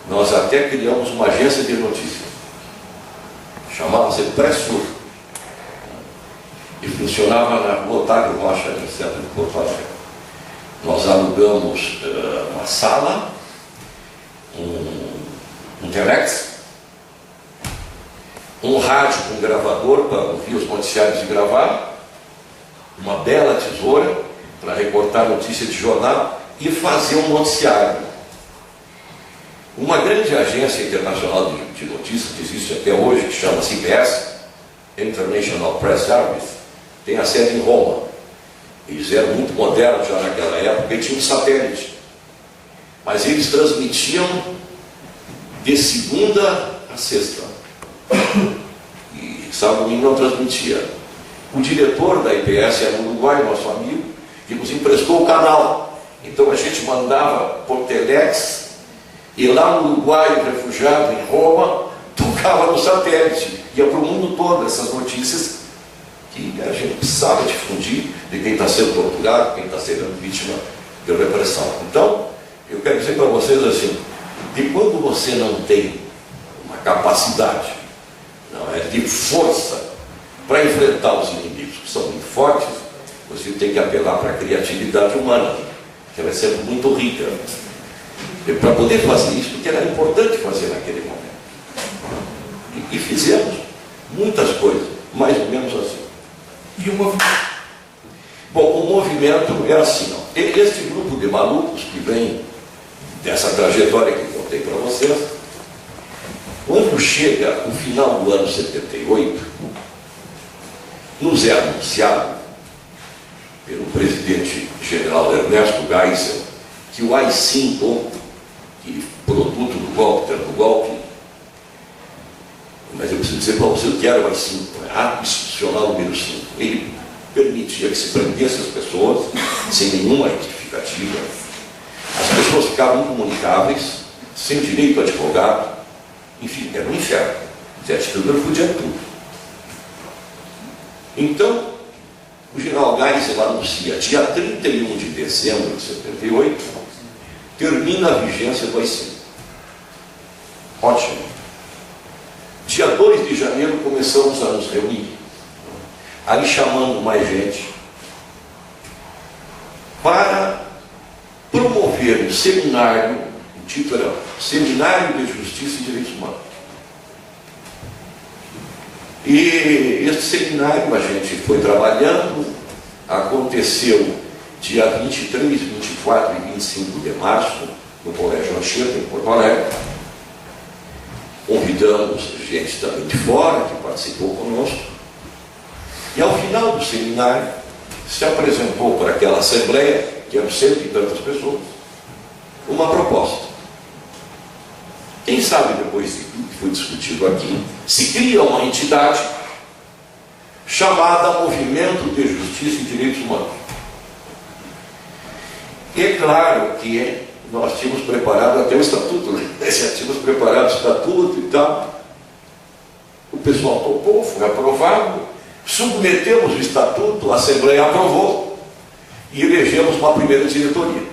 nós até criamos uma agência de notícias. Chamava-se Pressur. E funcionava na Rua Otávio Rocha, no centro de Porto Alegre. Nós alugamos uma sala, um telex, um rádio com gravador para ouvir os noticiários e gravar, uma bela tesoura para recortar notícia de jornal e fazer um noticiário. Uma grande agência internacional de notícias que existe até hoje, que chama CBS, International Press Service, tem a sede em Roma. Eles eram muito modernos já naquela época e tinham um satélite. Mas eles transmitiam de segunda a sexta. E sábado domingo não transmitia. O diretor da IPS era um uruguaio, nosso amigo, que nos emprestou o canal. Então a gente mandava por telex, e lá no Uruguai, refugiado em Roma, tocava no satélite. Ia para o mundo todo essas notícias que a gente precisava difundir de quem está sendo torturado, quem está sendo vítima de repressão. Então, eu quero dizer para vocês assim, que quando você não tem uma capacidade, não é, de força para enfrentar os inimigos que são muito fortes, você tem que apelar para a criatividade humana, que ela é sempre muito rica. Para poder fazer isso, porque era importante fazer naquele momento. E fizemos muitas coisas, mais ou menos assim. E o movimento? Bom, o movimento é assim, ó. Este grupo de malucos que vem dessa trajetória que eu contei para vocês, quando chega o final do ano 78, nos é anunciado pelo presidente general Ernesto Geisel que o AI-5, que produto do golpe, mas eu preciso dizer para você o que era o AI-5, ato institucional número 5. Ele permitia que se prendesse as pessoas sem nenhuma justificativa. As pessoas ficavam incomunicáveis, sem direito a advogado, enfim, era um inferno. Zé Hitler podia tudo. Então, o general Geisel anuncia, dia 31 de dezembro de 78, termina a vigência do AI-5. Ótimo. Dia 2 de janeiro começamos a nos reunir. Aí chamando mais gente para promover um seminário, o título era Seminário de Justiça e Direitos Humanos. E este seminário a gente foi trabalhando, aconteceu dia 23, 24 e 25 de março, no Colégio Anchieta, em Porto Alegre. Convidamos gente também de fora, que participou conosco. E ao final do seminário, se apresentou para aquela assembleia, que eram 100 e tantas pessoas, uma proposta. Quem sabe depois de tudo que foi discutido aqui, se cria uma entidade chamada Movimento de Justiça e Direitos Humanos. E é claro que nós tínhamos preparado até o estatuto, né? Já tínhamos preparado o estatuto e tal. O pessoal topou, foi aprovado, submetemos o estatuto, a Assembleia aprovou e elegemos uma primeira diretoria.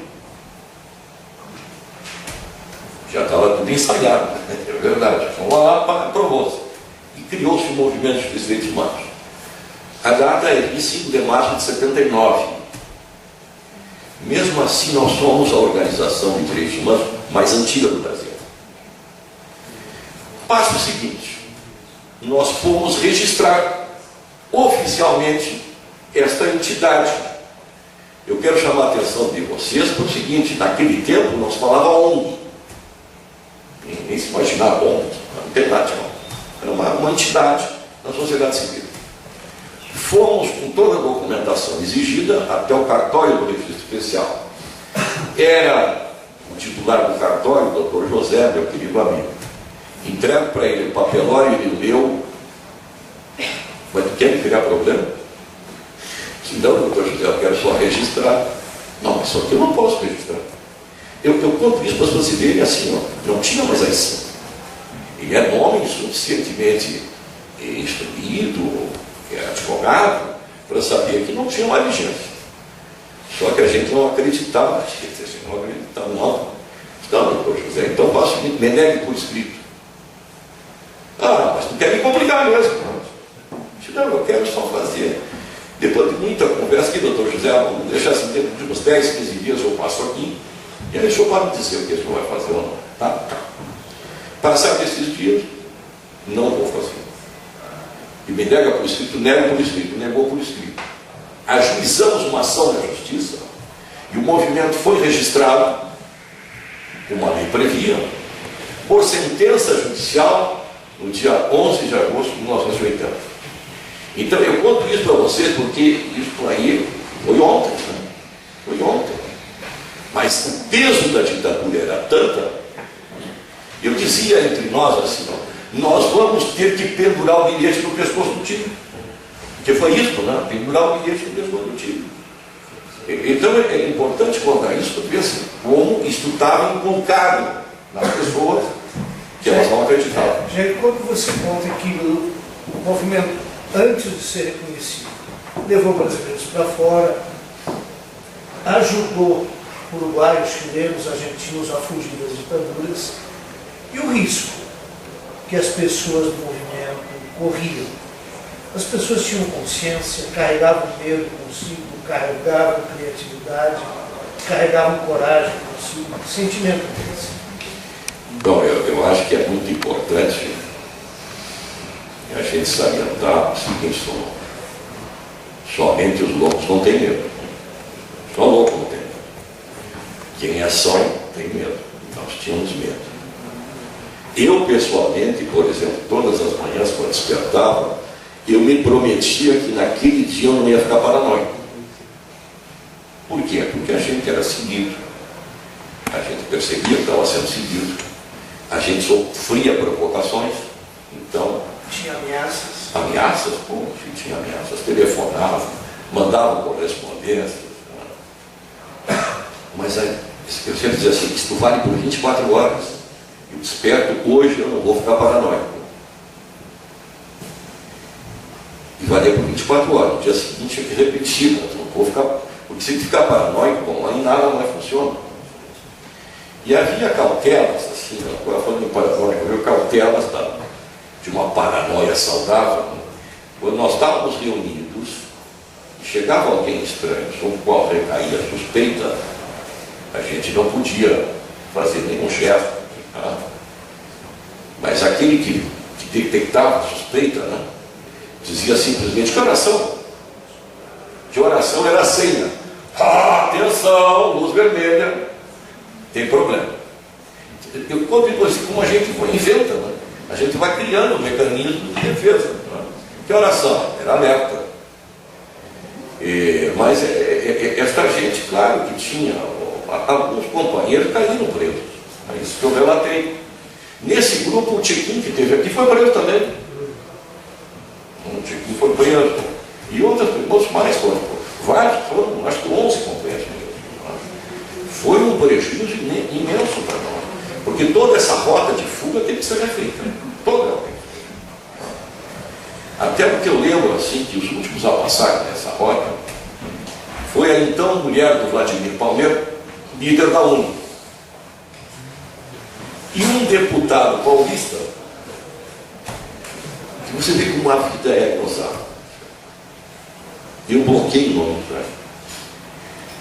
Já estava tudo ensaiado, né? É verdade. Fomos lá, aprovou-se. E criou-se o Movimento de Direitos Humanos. A data é 25 de março de 79. Mesmo assim, nós somos a organização de direitos humanos mais antiga do Brasil. Passa o seguinte, nós fomos registrar oficialmente esta entidade. Eu quero chamar a atenção de vocês para o seguinte, naquele tempo nós falávamos ONG. Nem se imaginava ONG, não tem nada, não. Era uma entidade da sociedade civil. Fomos com toda a documentação exigida até o cartório do registro especial. Era o titular do cartório, o doutor José, meu querido amigo. Entrego para ele o papelório e ele leu. Mas tu quer me criar problema? Se não, doutor José, eu quero só registrar. Não, mas só que eu não posso registrar. Eu conto isso para as pessoas verem assim, ó, não tinha mais assim. Ele era um homem suficientemente instruído, era advogado, para saber que não tinha mais vigência. Só que a gente não acreditava, a gente não acreditava, não. Então, doutor José, então faça o seguinte, me negue por escrito. Ah, mas tu quer me complicar mesmo. Não, eu quero só fazer Depois de muita conversa, que o doutor José, vamos deixar assim, dentro de uns 10, 15 dias eu passo aqui, e aí deixou para me dizer o que ele vai fazer ou não. Tá? Passar desses dias, não vou fazer. E me nega por escrito, nego por escrito, negou por escrito. Ajuizamos uma ação na justiça, e o movimento foi registrado, como a lei previa, por sentença judicial, no dia 11 de agosto de 1980. Então eu conto isso para vocês porque isso aí foi ontem, né? Foi ontem. Mas o peso da ditadura era tanta, eu dizia entre nós assim, nós vamos ter que pendurar o bilhete no pescoço do time. Porque foi isso, né? Pendurar o bilhete no pescoço do time. Então é importante contar isso para ver assim, como isso estava inculcado nas pessoas que elas não acreditavam. Gente, quando você conta que o movimento, antes de ser reconhecido, levou brasileiros para fora, ajudou uruguaios, chilenos, argentinos a fugir das ditaduras, e o risco que as pessoas do movimento corriam. As pessoas tinham consciência, carregavam medo consigo, carregavam criatividade, carregavam coragem consigo, sentimento desse. Bom, eu acho que é muito importante a gente salientar o seguinte: somente os loucos não têm medo. Só louco não tem medo. Quem é são tem medo. Nós tínhamos medo. Eu, pessoalmente, por exemplo, todas as manhãs, quando despertava, eu me prometia que naquele dia eu não ia ficar paranoico. Por quê? Porque a gente era seguido. A gente percebia que estava sendo seguido. A gente sofria provocações. Então, tinha ameaças. Ameaças? Pô, tinha ameaças. Telefonavam, mandavam correspondências. Mas aí, eu sempre dizia assim, isto vale por 24 horas. Eu desperto hoje, eu não vou ficar paranoico. E valia por 24 horas. No dia seguinte eu tinha que repetir, mas não vou ficar. Porque se ficar paranoico, bom, aí nada mais funciona. E havia cautelas, assim, agora falando em paranoico, havia cautelas de uma paranoia saudável. Quando nós estávamos reunidos, e chegava alguém estranho, sobre o qual recaía a suspeita, a gente não podia fazer nenhum gesto. Tá? Mas aquele que detectava a suspeita, né, dizia simplesmente: que oração? Que oração era a senha. Atenção, luz vermelha, tem problema. Eu conto depois como a gente inventa, né? A gente vai criando um mecanismo de defesa. Né? Que oração? Era alerta. Mas esta gente, claro que tinha, alguns companheiros caíram presos. É isso que eu relatei. Nesse grupo, o Tiquinho que teve aqui foi preso também. O Tiquinho foi preso. E outros mais foram. Vários foram, acho que 11 companheiros. Foi um prejuízo imenso para nós. Porque toda essa rota de fuga tem que ser refeita. Toda ela tem que ser refeita. Até porque eu lembro assim que os últimos a passarem nessa rota foi a então mulher do Vladimir Palmeiro, líder da UNE. E um deputado paulista, que você vê como a vida é gozada. Eu bloqueei o nome do cara.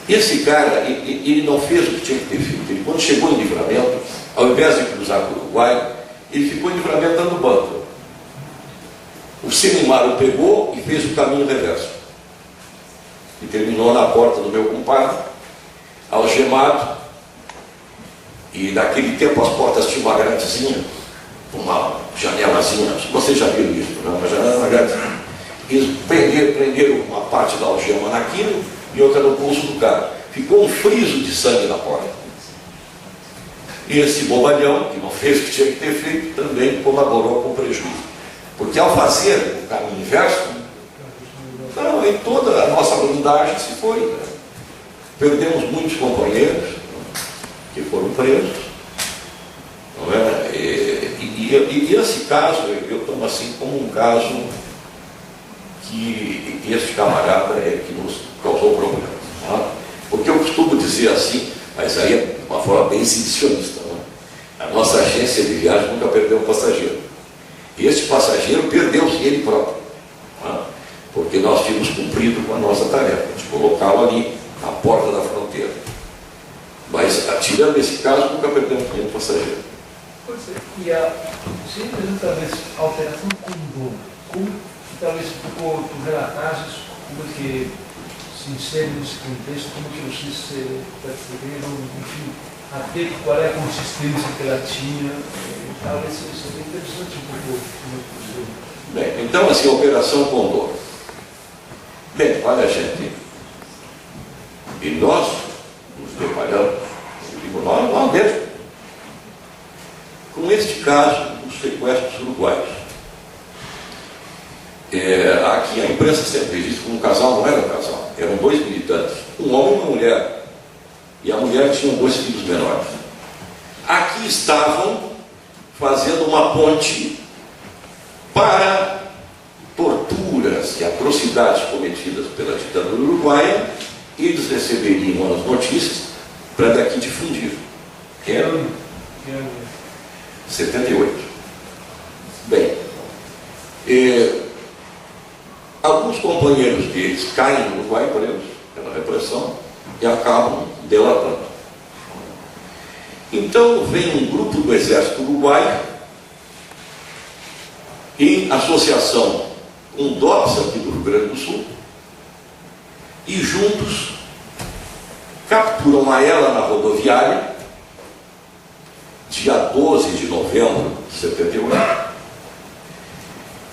Esse cara, ele não fez o que tinha que ter feito. Ele, quando chegou em Livramento, ao invés de cruzar para o Uruguai, ele ficou em Livramento dando banco. O Sinimar o pegou e fez o caminho reverso. E terminou na porta do meu compadre, algemado. E naquele tempo as portas tinham uma gradezinha, uma janelazinha. Vocês já viram isso, não? Uma janela, uma gradezinha. Eles prenderam uma parte da algema naquilo e outra no pulso do cara. Ficou um friso de sangue na porta. E esse bobalhão, que não fez o que tinha que ter feito, também colaborou com o prejuízo. Porque ao fazer o caminho inverso, não, em toda a nossa blindagem se foi. Né? Perdemos muitos companheiros que foram presos. Não é? E esse caso, eu tomo assim como um caso que esse camarada é que nos causou problemas. Não é? Porque eu costumo dizer assim, mas aí é uma forma bem exibicionista. Não é? A nossa agência de viagem nunca perdeu um passageiro. E este passageiro perdeu-se ele próprio. Não é? Porque porque nós tínhamos cumprido com a nossa tarefa, de colocá-lo ali, à porta da fronteira. Mas, tirando esse caso, nunca perdemos nenhum passageiro. E a talvez a operação Condor, como talvez tu relatares como que se insere nesse contexto, como que vocês perceberam, enfim, até qual é a consistência que ela tinha, talvez seja interessante um pouco como é possível. Bem, então assim, a Operação Condor. Bem, olha gente, e nós nos deparamos, eu digo nós mesmo, com este caso dos sequestros uruguaios. Aqui a imprensa sempre diz que um casal não era um casal, eram dois militantes, um homem e uma mulher, e a mulher tinha 2 filhos menores. Aqui estavam fazendo uma ponte para torturas e atrocidades cometidas pela ditadura uruguaia. Eles receberiam as notícias para daqui difundir. Que era 78. Bem, alguns companheiros deles caem no Uruguai presos pela repressão e acabam delatando. Então vem um grupo do exército uruguaio em associação com o DOPS aqui do Rio Grande do Sul e juntos capturam a ela na rodoviária dia 12 de novembro de 78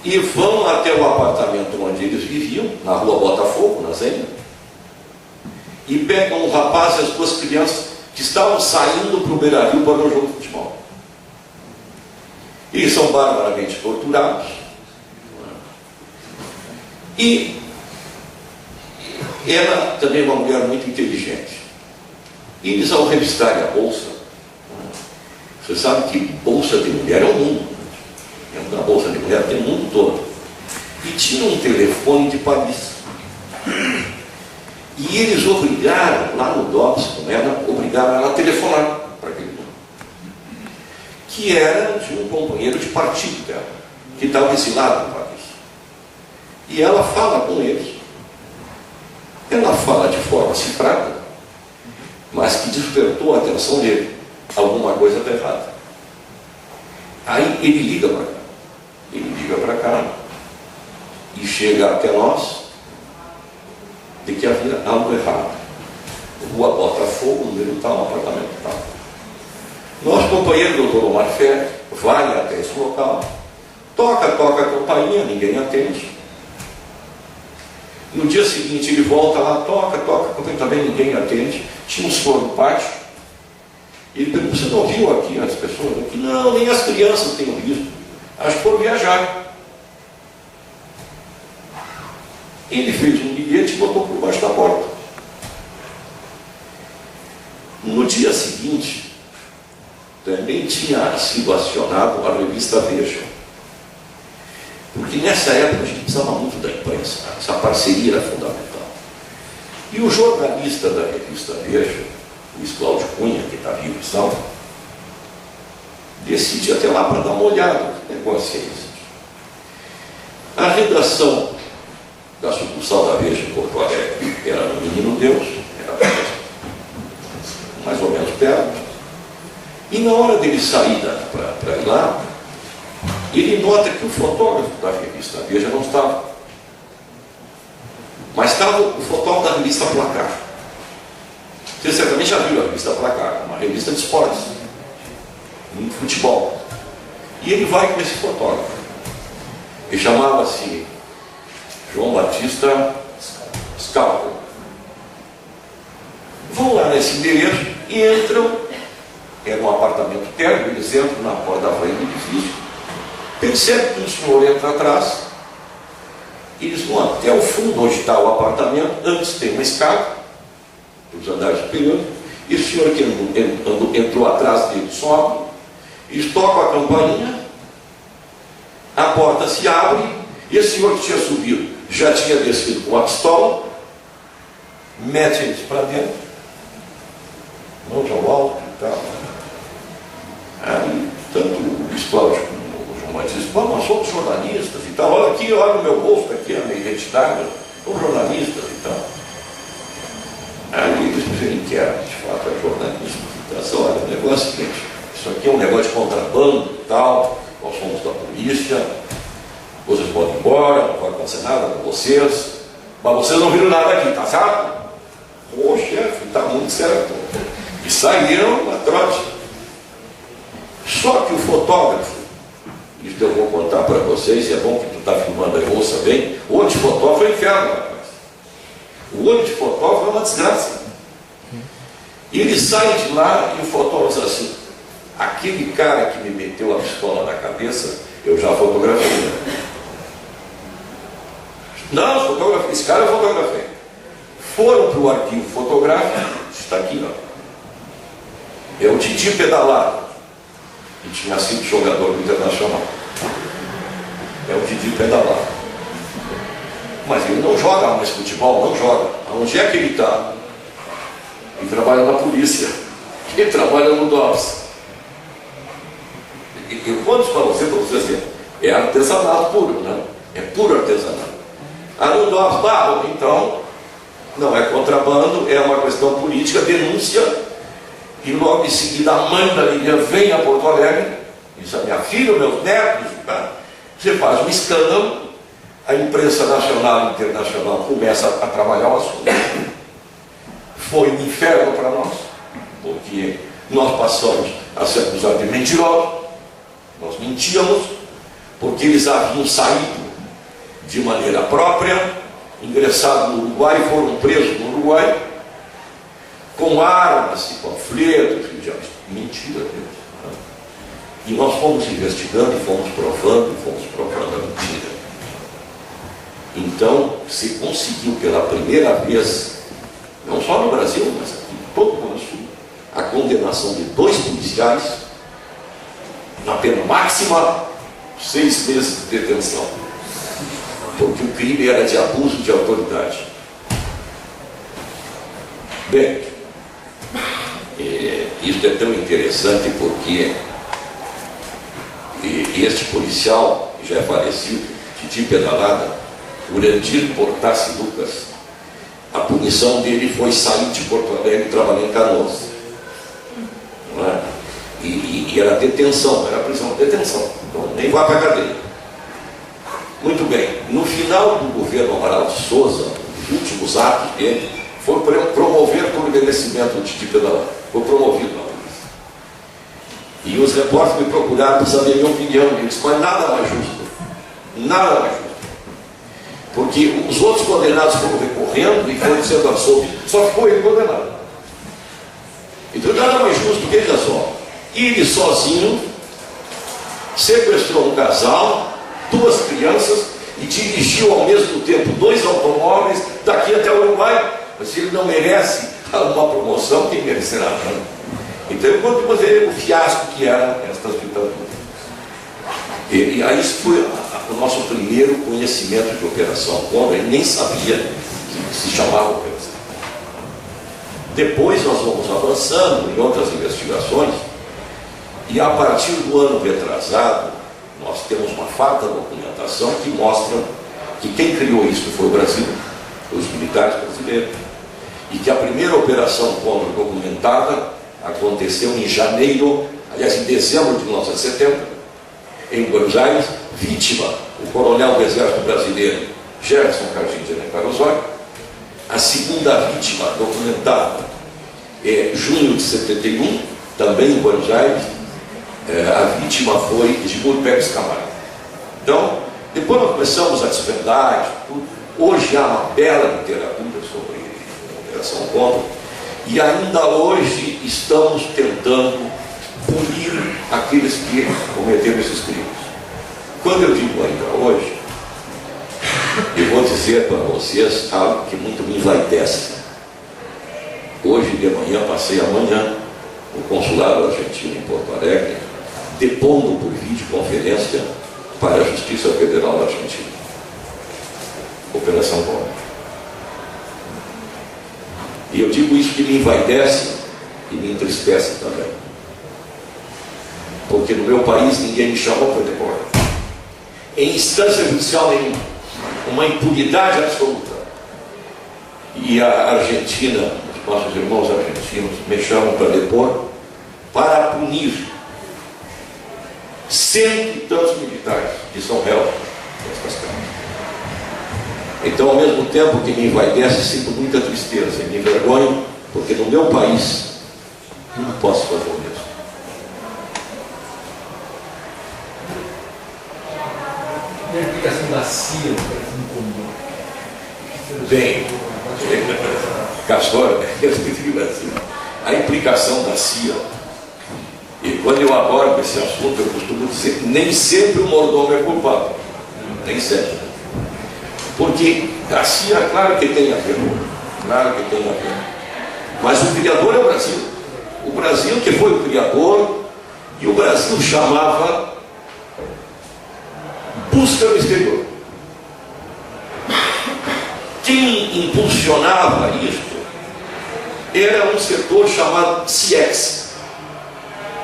e vão até o apartamento onde eles viviam, na rua Botafogo, na Zenha, e pegam um rapaz e as 2 crianças que estavam saindo para o Beira-Rio para o jogo de futebol. Eles são barbaramente torturados. E ela também é uma mulher muito inteligente. E eles, ao revistarem a bolsa, você sabe que bolsa de mulher é o mundo. Na bolsa de mulher tem o mundo todo. E tinha um telefone de Paris. E eles obrigaram, lá no DOPS com ela, obrigaram ela a telefonar para aquele número, que era de um companheiro de partido dela, que estava exilado em Paris. E ela fala com eles. Ela fala de forma cifrada, mas que despertou a atenção dele. Alguma coisa está errada. Aí ele liga para cá. Ele liga para cá e chega até nós de que havia algo errado. Rua Botafogo, número tal, apartamento tal. Nosso companheiro, doutor Omar Ferre, vai até esse local, toca a campainha, ninguém atende. No dia seguinte ele volta lá, toca a campainha, também ninguém atende. Tinha um senhor no pátio. Ele pergunta: você não viu aqui as pessoas? Aqui? Não, nem as crianças têm visto. Acho que foram viajar. Ele fez um bilhete e botou por baixo da porta. No dia seguinte, também tinha sido acionado a revista Veja. Porque nessa época a gente precisava muito da imprensa. Essa parceria era fundamental. E o jornalista da revista Veja, Luiz Cláudio Cunha, que está vivo e salvo, decidi até lá para dar uma olhada. Que negócio é esse? A redação da sucursal da Veja em Porto Alegre era no Menino Deus, era mais ou menos perto. E na hora dele sair para ir lá, ele nota que o fotógrafo da revista Veja não estava. Mas estava o fotógrafo da revista Placar. Vocês certamente já viram a revista Placar, uma revista de esportes, de futebol. E ele vai com esse fotógrafo. Ele chamava-se João Batista Scalco. Vão lá nesse endereço e entram. Era um apartamento térreo, eles entram na porta da frente do edifício. Percebem que o senhor entra atrás. Eles vão até o fundo onde está o apartamento. Antes tem uma escada dos andares superiores. E o senhor que entrou atrás dele sobe. Eles tocam a campainha. A porta se abre. E o senhor que tinha subido já tinha descido com a pistola. Mete eles para dentro. Mãos ao alto e tal. Aí, tanto o Luiz Cláudio como o João disse, bom, nós somos jornalistas e tal, olha aqui, olha no meu bolso, está aqui a minha identidade, somos jornalistas e tal. Aí eles me viram que era, de fato, é jornalista. Então, olha, o negócio é o seguinte, isso aqui é um negócio de contrabando e tal, nós somos da polícia, vocês podem ir embora, não vai acontecer nada com vocês, mas vocês não viram nada aqui, tá certo? Ô chefe, está muito certo. E saíram a trote. Só que o fotógrafo, isso eu vou contar para vocês, e é bom que tu está filmando aí, ouça bem, o olho de fotógrafo é inferno, rapaz. O olho de fotógrafo é uma desgraça. E ele sai de lá e o fotógrafo diz assim, aquele cara que me meteu a pistola na cabeça, eu já fotografei. Não, fotografei, esse cara eu fotografei. Foram para o arquivo fotográfico, está aqui, ó. É o Didi Pedalado, que tinha sido jogador do Internacional. É o Didi Pedalado. Mas ele não joga mais futebol, não joga. Onde é que ele está? Ele trabalha na polícia. Ele trabalha no DOPS. Eu conto para vocês verem. É artesanato puro, né? É puro artesanato. No DOPS, então, não é contrabando, é uma questão política, denúncia. E logo em seguida a mãe da Lilian vem a Porto Alegre, diz a minha filha, meus netos, tá? Você faz um escândalo, a imprensa nacional e internacional começa a trabalhar o assunto. Foi um inferno para nós, porque nós passamos a ser acusados de mentirosos, nós mentíamos, porque eles haviam saído de maneira própria, ingressado no Uruguai, foram presos no Uruguai, com armas e panfletos, mentira deles. Né? E nós fomos investigando e fomos provando a mentira. Então, se conseguiu pela primeira vez, não só no Brasil, mas aqui em todo o Rio Sul, a condenação de 2 policiais na pena máxima, 6 meses de detenção. Porque o crime era de abuso de autoridade. Bem, isso é tão interessante porque este policial, que já é falecido, Didi Pedalada, Urandir Portassi Lucas, a punição dele foi sair de Porto Alegre e trabalhar em Canoas. Não é? E era detenção, era prisão, detenção. Então nem vai para a cadeia. Muito bem, no final do governo Amaral de Souza, os últimos atos dele, foi promover por merecimento de Didi Pedalada. Foi promovido na polícia. E os repórteres me procuraram para saber a minha opinião. Eu disse, mas nada mais justo. Nada mais justo. Porque os outros condenados foram recorrendo e foram sendo absolvidos, só ficou ele condenado. Então nada mais justo que, veja só, ele sozinho sequestrou um casal, 2 crianças e dirigiu ao mesmo tempo 2 automóveis daqui até o Uruguai. Mas se ele não merece uma promoção, quem merecerá? Né? Então eu conto para você o fiasco que eram estas ditaduras. E aí isso foi o nosso primeiro conhecimento de Operação Condor, ele nem sabia que se chamava Operação. Depois nós vamos avançando em outras investigações, e a partir do ano retrasado, nós temos uma farta documentação que mostra que quem criou isso foi o Brasil, os militares brasileiros, e que a primeira Operação Condor documentada aconteceu em janeiro, aliás, em dezembro de 1970, em Buenos Aires, vítima, o coronel do Exército Brasileiro, Gerson Cardim de Alencar-Osório. A segunda vítima documentada é junho de 71, também em Buenos Aires. A vítima foi Edmundo Pérez Camargo. Então, depois nós começamos a desvendar isso tudo. Hoje há uma bela literatura sobre a Operação Condor, e ainda hoje estamos tentando punir aqueles que cometeram esses crimes. Quando eu digo ainda hoje, eu vou dizer para vocês algo que muito me envaidece. Hoje de manhã, passei amanhã no consulado argentino em Porto Alegre, depondo por videoconferência para a Justiça Federal da Argentina. Operação Condor. E eu digo isso que me envaidece e me entristece também. Porque no meu país ninguém me chamou para depor. em instância judicial nenhuma, uma impunidade absoluta. E a Argentina, os nossos irmãos argentinos me chamam para depor, para punir cento e tantos militares que são réus nestas câmaras. Então, ao mesmo tempo que me envaidece, sinto muita tristeza e me envergonho, porque no meu país eu não posso fazer o mesmo. E a implicação da CIA no Condor? Bem, Castor, a implicação da CIA, e quando eu abordo esse assunto, eu costumo dizer que nem sempre o mordomo é culpado. Nem sempre. Porque a CIA, claro que tem a ver, claro que tem a ver. Mas o criador é o Brasil. O Brasil que foi o criador, e o Brasil chamava busca no exterior. Quem impulsionava isto era um setor chamado CIEX,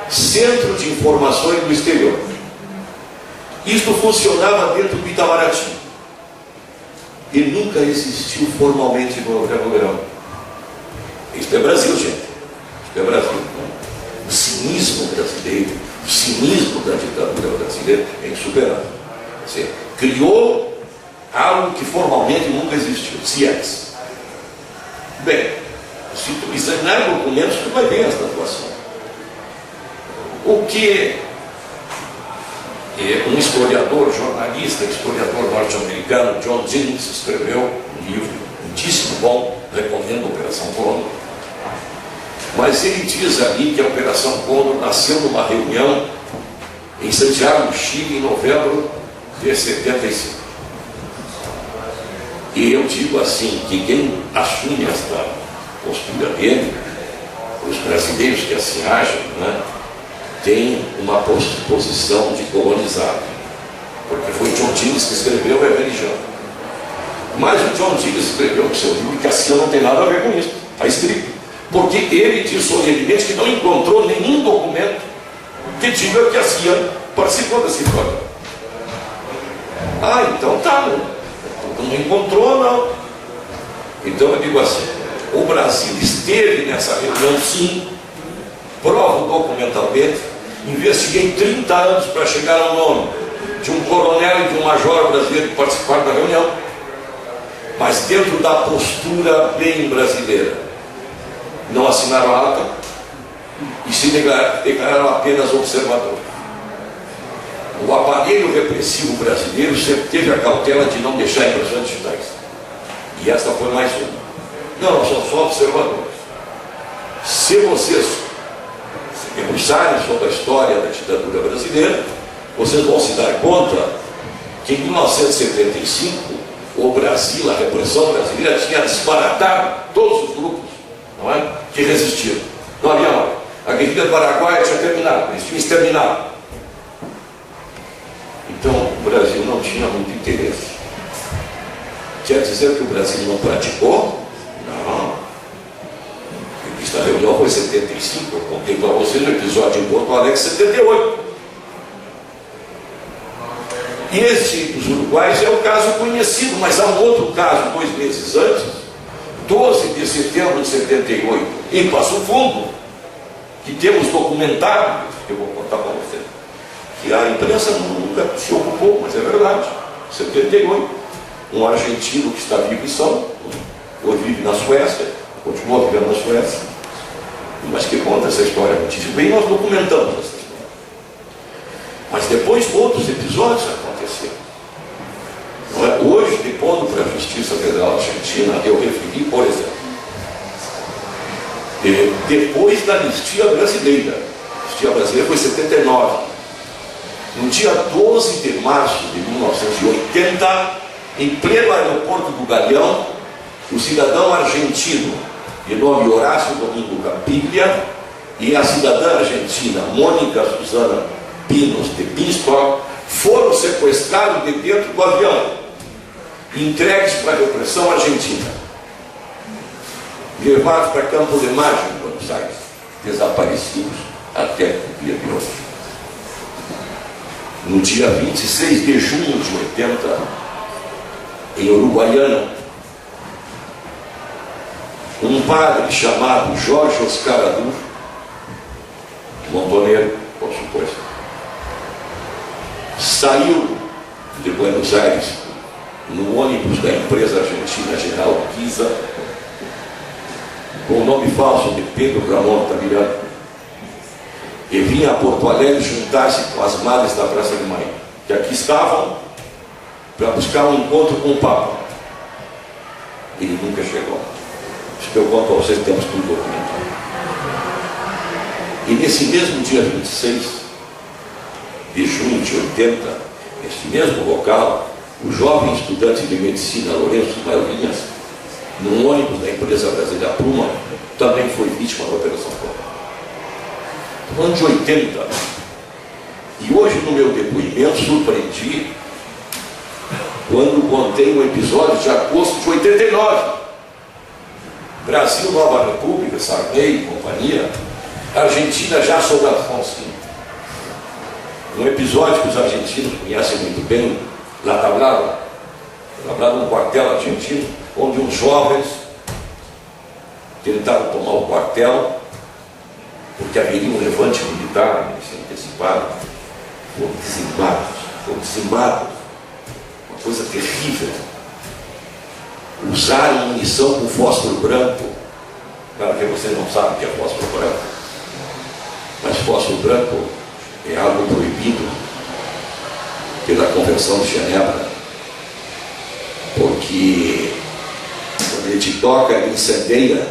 Centro de Informações do Exterior. Isto funcionava dentro do Itamaraty e nunca existiu formalmente no Brasileirão. Isto é Brasil, gente. Isto é Brasil. O cinismo brasileiro, o cinismo da ditadura brasileira é insuperável. Você criou algo que formalmente nunca existiu, CIEX. Bem, se tu examinar documentos, tu vai ver esta situação. O que um historiador, jornalista, historiador norte-americano, John Jennings, escreveu um livro muitíssimo bom, recomendo a Operação Condor. Mas ele diz ali que a Operação Condor nasceu numa reunião em Santiago do Chile, em novembro de 75. E eu digo assim, que quem assume esta postura dele, os brasileiros que assim agem, né, tem uma posição de colonizado, porque foi John Jennings que escreveu a religião. Mas o John Jennings escreveu no seu livro que a CIA não tem nada a ver com isso, está escrito, porque ele diz solenemente que não encontrou nenhum documento que diga que a CIA participou dessa história. Ah, então tá, não encontrou, não. Então eu digo assim, o Brasil esteve nessa reunião, sim, provo documentalmente, investiguei 30 anos para chegar ao nome de um coronel e de um major brasileiro que participaram da reunião, mas dentro da postura bem brasileira. Não assinaram a ata e se declararam apenas observador. O aparelho repressivo brasileiro sempre teve a cautela de não deixar impressões digitais. E esta foi mais uma. Não, nós somos só observadores. Se vocês se debruçarem sobre a história da ditadura brasileira, vocês vão se dar conta que em 1975 o Brasil, a repressão brasileira, tinha disparatado todos os grupos, não é, que resistiram. Não havia mais. A guerrilha do Paraguai tinha terminado, eles tinham exterminado. Então o Brasil não tinha muito interesse. Quer dizer que o Brasil não praticou? Não. Esta reunião foi em 75, eu contei para vocês o episódio em Porto Alegre, 78. E esse dos uruguaios é o caso conhecido, mas há um outro caso, 2 meses antes, 12 de setembro de 78, em Passo Fundo, que temos documentado, que eu vou contar para vocês, que a imprensa nunca se ocupou, mas é verdade, 78, um argentino que está vivo em São, hoje vive na Suécia, continua vivendo na Suécia, mas que conta essa história muitíssimo bem, nós documentamos essa história. Mas depois outros episódios aconteceram. Não é? Hoje, depondo para a Justiça Federal Argentina, eu referi, por exemplo, depois da anistia brasileira. A anistia brasileira foi em 79. No dia 12 de março de 1980, em pleno aeroporto do Galeão, o cidadão argentino, de nome Horácio Domingo Campiglia, e a cidadã argentina Mônica Susana Pinos de Pinstock foram sequestrados de dentro do avião e entregues para a repressão argentina, levados para Campo de Mayo, em Buenos Aires, desaparecidos até o dia de hoje. no dia 26 de junho de 80, em Uruguaiana, um padre chamado Jorge Oscar Adu, montoneiro, por suposto, saiu de Buenos Aires no ônibus da empresa argentina General Giza, com o nome falso de Pedro Ramon Tamirano, e vinha a Porto Alegre juntar-se com as madres da Praça de Maio, que aqui estavam para buscar um encontro com o Papa. Ele nunca chegou. Isso que eu conto a vocês, temos tudo documentado. E nesse mesmo dia 26 de junho de 80, nesse mesmo local, o jovem estudante de medicina Lourenço Malvinhas, num ônibus da empresa brasileira Pluma, também foi vítima da Operação Cobra. No ano de 80, e hoje no meu depoimento surpreendi quando contei um episódio de agosto de 89. Brasil, Nova República, Sarney e companhia, Argentina já sob Afonso. Um episódio que os argentinos conhecem muito bem, La Tablada, um quartel argentino, onde os jovens tentaram tomar o quartel, porque haveria um levante militar, eles se anteciparam, foram dizimados, uma coisa terrível. Usaram munição com fósforo branco. Claro que vocês não sabem o que é fósforo branco, mas fósforo branco é algo proibido pela Convenção de Genebra, porque quando ele te toca, ele incendeia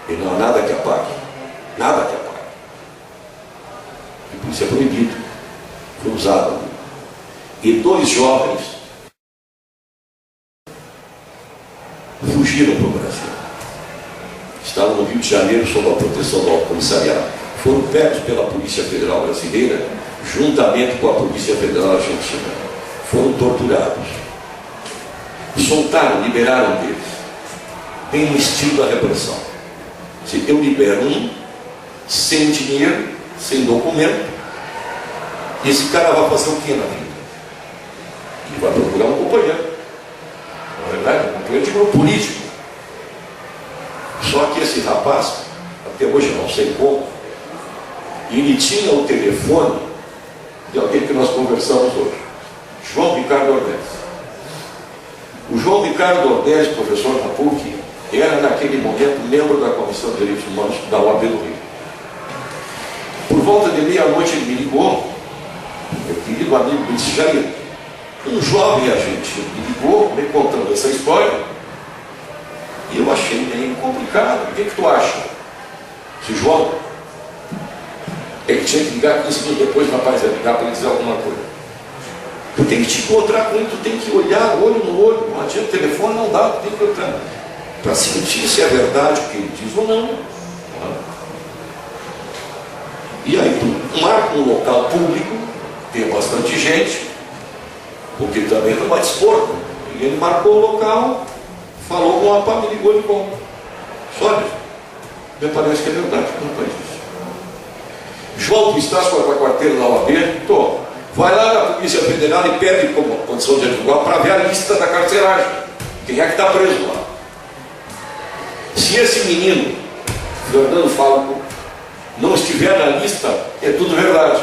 e não há nada que apague. Nada que apague. E por isso é proibido. Foi usado. E 2 jovens fugiram para o Brasil. Estavam no Rio de Janeiro sob a proteção do comissariado. Foram pegos pela Polícia Federal Brasileira, juntamente com a Polícia Federal Argentina. Foram torturados. Soltaram, liberaram deles. Bem no estilo da repressão. Eu libero um, sem dinheiro, sem documento. Esse cara vai fazer o que na vida? Ele vai procurar um companheiro. Na verdade, um companheiro de grupo político. Só que esse rapaz, até hoje eu não sei como, ele tinha o telefone de alguém que nós conversamos hoje, João Ricardo Ornelis. O João Ricardo Ornelis, professor da PUC, era naquele momento membro da Comissão de Direitos Humanos da OAB do Rio. Por volta de meia-noite ele me ligou, meu querido amigo, me disse: Jair, um jovem argentino me ligou, me contando essa história, e eu achei meio complicado. O que tu acha? Se João, ele tinha que ligar 15 minutos depois, o rapaz ia ligar para ele dizer alguma coisa. Tu tem que te encontrar com ele, tu tem que olhar olho no olho, não adianta, o telefone não dá, tu tem que olhar para sentir se é verdade o que ele diz ou não. E aí tu marca um local público, tem bastante gente, porque também não vai dispor. E ele marcou o local, falou com o rapaz, me ligou e ligou. Só isso. Me parece que é verdade, não faz isso. João, tu estás com a quarteira da OAB? Estou. Vai lá na Polícia Federal e pede como condição de advogado para ver a lista da carceragem. Quem é que está preso lá? Se esse menino, Fernando Falco, não estiver na lista, é tudo verdade.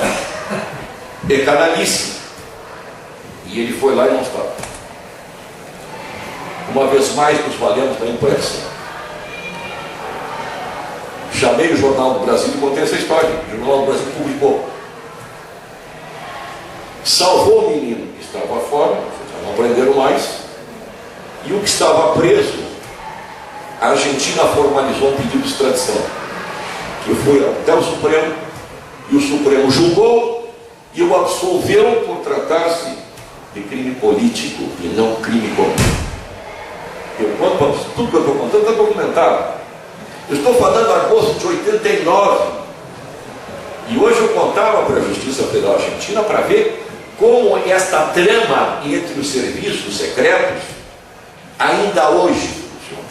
É canalice. E ele foi lá e não estava. Uma vez mais nos valemos da imprensa. Chamei o Jornal do Brasil e contei essa história. O Jornal do Brasil publicou. Salvou o menino que estava fora, já não prenderam mais. E o que estava preso, a Argentina formalizou um pedido de extradição, que foi até o Supremo, e o Supremo julgou e o absolveu por tratar-se de crime político e não crime comum. Eu conto, tudo que eu estou contando está documentado. Eu estou falando de agosto de 89. E hoje eu contava para a Justiça Federal Argentina para ver como esta trama entre os serviços secretos ainda hoje funciona.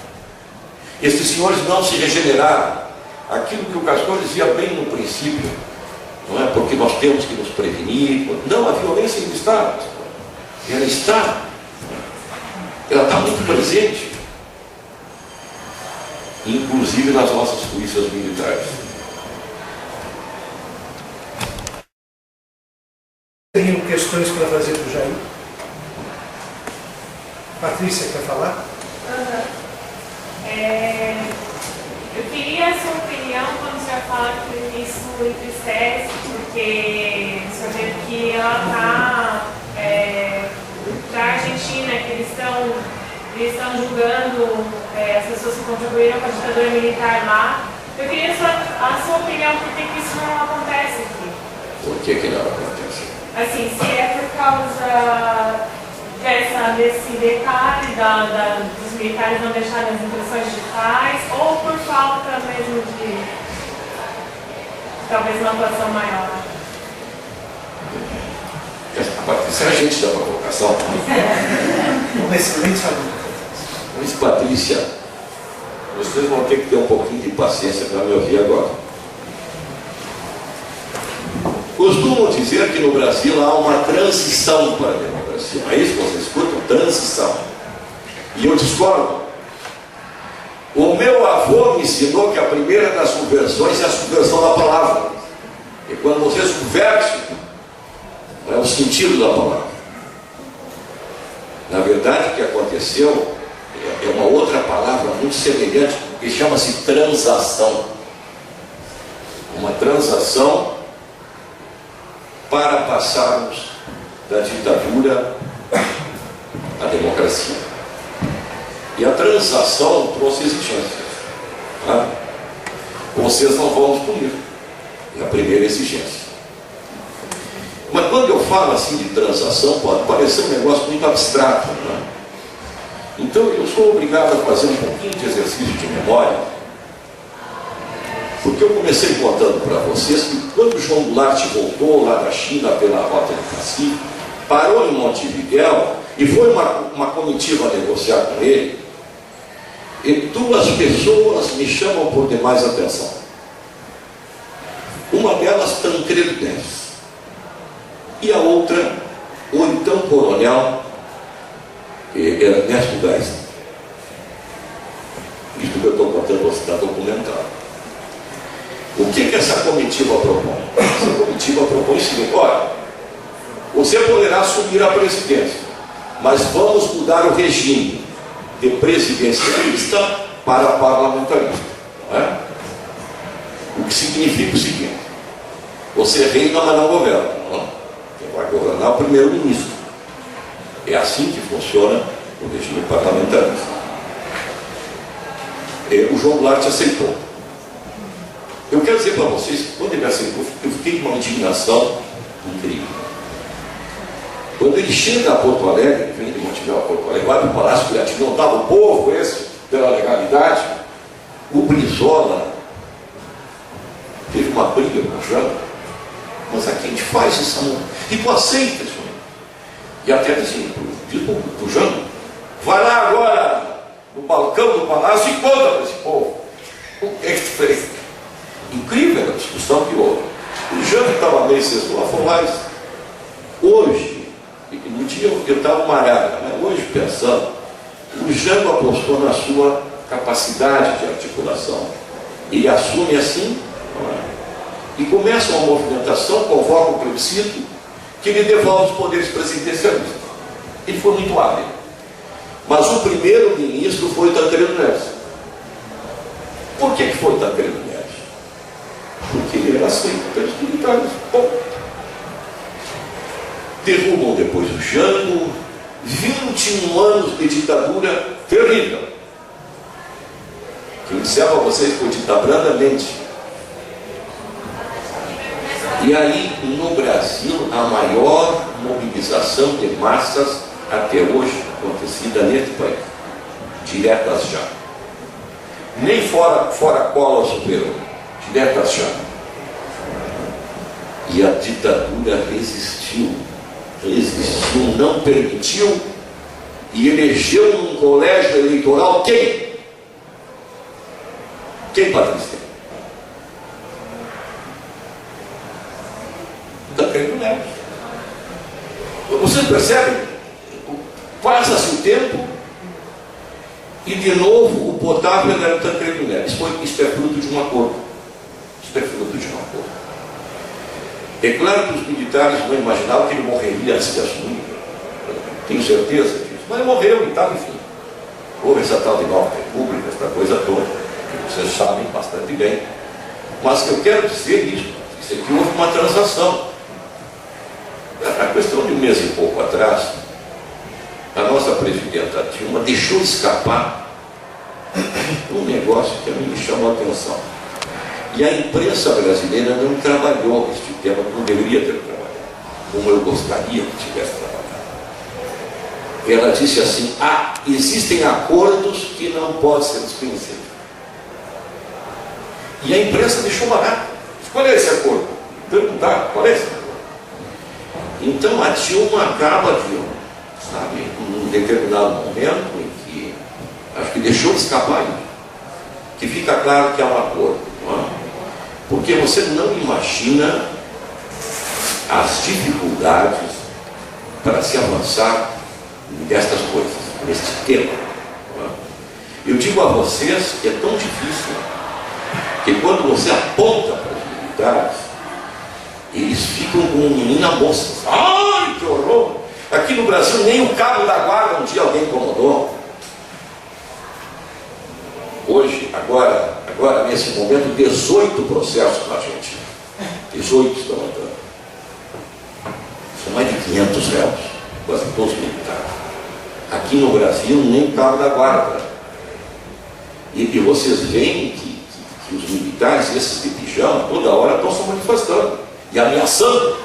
Esses senhores não se regeneraram. Aquilo que o Castor dizia bem no princípio, não é? Porque nós temos que nos prevenir. Não, a violência ainda está. Ela está. Ela está muito presente. Inclusive nas nossas polícias militares. Tenho questões para fazer para o Jair. Patrícia, quer falar? Eu queria a sua opinião quando o senhor fala que isso entristece, porque o senhor vê que ela está para a Argentina, que eles estão julgando as pessoas que contribuíram com a ditadura militar lá. Eu queria a sua opinião por que isso não acontece aqui. Por que não acontece? Assim, se é por causa desse detalhe dos militares não deixarem as impressões digitais, ou por falta mesmo de talvez uma atuação maior. A Patrícia é agente da provocação. Uma excelente aluna. Mas, Patrícia, vocês vão ter que ter um pouquinho de paciência para me ouvir agora. Costumo dizer que no Brasil há uma transição para a democracia. É isso que vocês escutam? Transição. E eu discordo. O meu avô me ensinou que a primeira das subversões é a subversão da palavra. E quando você subverte, é o sentido da palavra. Na verdade, o que aconteceu é uma outra palavra muito semelhante, que chama-se transação. Uma transação para passarmos da ditadura à democracia. E a transação trouxe exigências. Tá? Vocês não vão nos punir. É a primeira exigência. Mas quando eu falo assim de transação, pode parecer um negócio muito abstrato. Né? Então eu sou obrigado a fazer um pouquinho de exercício de memória, porque eu comecei contando para vocês que quando o João Goulart voltou lá da China pela Rota do Pacífico, parou em Montevidéu e foi uma comitiva a negociar com ele, e duas pessoas me chamam por demais atenção. Uma delas, Tancredo Neves, e a outra, o então coronel Ernesto Geisel. Isso que eu estou contando, você está documentado. O que essa comitiva propõe? Essa comitiva propõe o seguinte: olha, você poderá assumir a presidência, mas vamos mudar o regime de presidencialista para parlamentarista. Não é? O que significa o seguinte: você reina, mas não governa. Não é? Quem vai governar é o primeiro-ministro. É assim que funciona o regime parlamentarista. O João Goulart aceitou. Eu quero dizer para vocês que quando ele aceitou, eu fiquei com uma indignação incrível. Quando ele chega a Porto Alegre, vem de Montevidéu a Porto Alegre, vai para o Palácio Piratini, não estava o povo esse, pela legalidade, o Brizola teve uma briga com o Jango, mas aqui a gente faz isso, não. E tu aceita isso. E até assim, diz para o Jango, vai lá agora no balcão do palácio e conta para esse povo. O que é que tu fez? Incrível a discussão que houve. O Jango estava meio lá, falou, mas hoje, no dia eu estava marado, né? Hoje pensando, o Jango apostou na sua capacidade de articulação. Ele assume assim, e começa uma movimentação, convoca o plebiscito, que lhe devolve os poderes presidencialistas. Ele foi muito hábil. Mas o primeiro-ministro foi Tancredo Neves. Por que foi Tancredo Neves? Porque ele era aceito pelos militares. Bom, derrubam depois o Jango, 21 anos de ditadura terrível. Que eu disser a vocês foi dita brandamente. E aí, no Brasil, a maior mobilização de massas até hoje acontecida neste país. Diretas já. Nem fora Collor superou. Diretas já. E a ditadura resistiu. Resistiu, não permitiu e elegeu num colégio eleitoral quem? Quem, Patrícia? percebem? Passa-se o tempo e de novo o Potávio era Tancredo Neves. Isso é fruto de um acordo. Isso é fruto de um acordo. É claro que os militares não imaginavam que ele morreria antes de assumir. Tenho certeza disso. Mas ele morreu e tal, enfim. Houve essa tal de Nova República, essa coisa toda, que vocês sabem bastante bem. Mas eu quero dizer isso é que houve uma transação. A questão de um mês e pouco atrás, a nossa presidenta Dilma deixou escapar um negócio que a mim me chamou a atenção. E a imprensa brasileira não trabalhou este tema, não deveria ter trabalhado, como eu gostaria que tivesse trabalhado. Ela disse assim: existem acordos que não podem ser desconhecidos. E a imprensa deixou barato. Qual é esse acordo? Perguntaram, qual é esse acordo? Então a Dilma acaba de, sabe, num determinado momento em que acho que deixou de escapar isso, que fica claro que há um acordo, não é? Porque você não imagina as dificuldades para se avançar destas coisas, neste tema. Não é? Eu digo a vocês que é tão difícil que quando você aponta para os militares, eles ficam com um menino na moça. Ai, que horror! Aqui no Brasil, nem o cabo da guarda um dia alguém incomodou. Hoje, agora nesse momento, 18 processos na Argentina. 18 estão andando. São mais de 500 réus, quase todos militares. Aqui no Brasil, nem o cabo da guarda. E vocês veem que os militares, esses de pijama, toda hora estão se manifestando e ameaçando.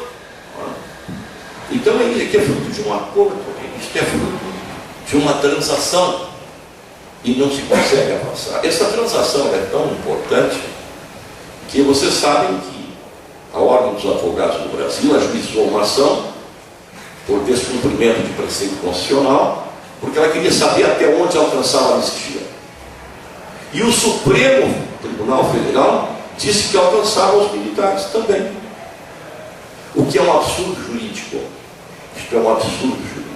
Então isso aqui é fruto de um acordo, isso é fruto de uma transação e não se consegue avançar. Essa transação é tão importante que vocês sabem que a Ordem dos Advogados do Brasil ajuizou uma ação por descumprimento de preceito constitucional, porque ela queria saber até onde alcançava a anistia. E o Supremo Tribunal Federal disse que alcançava os militares também. O que é um absurdo jurídico. Isto é um absurdo jurídico.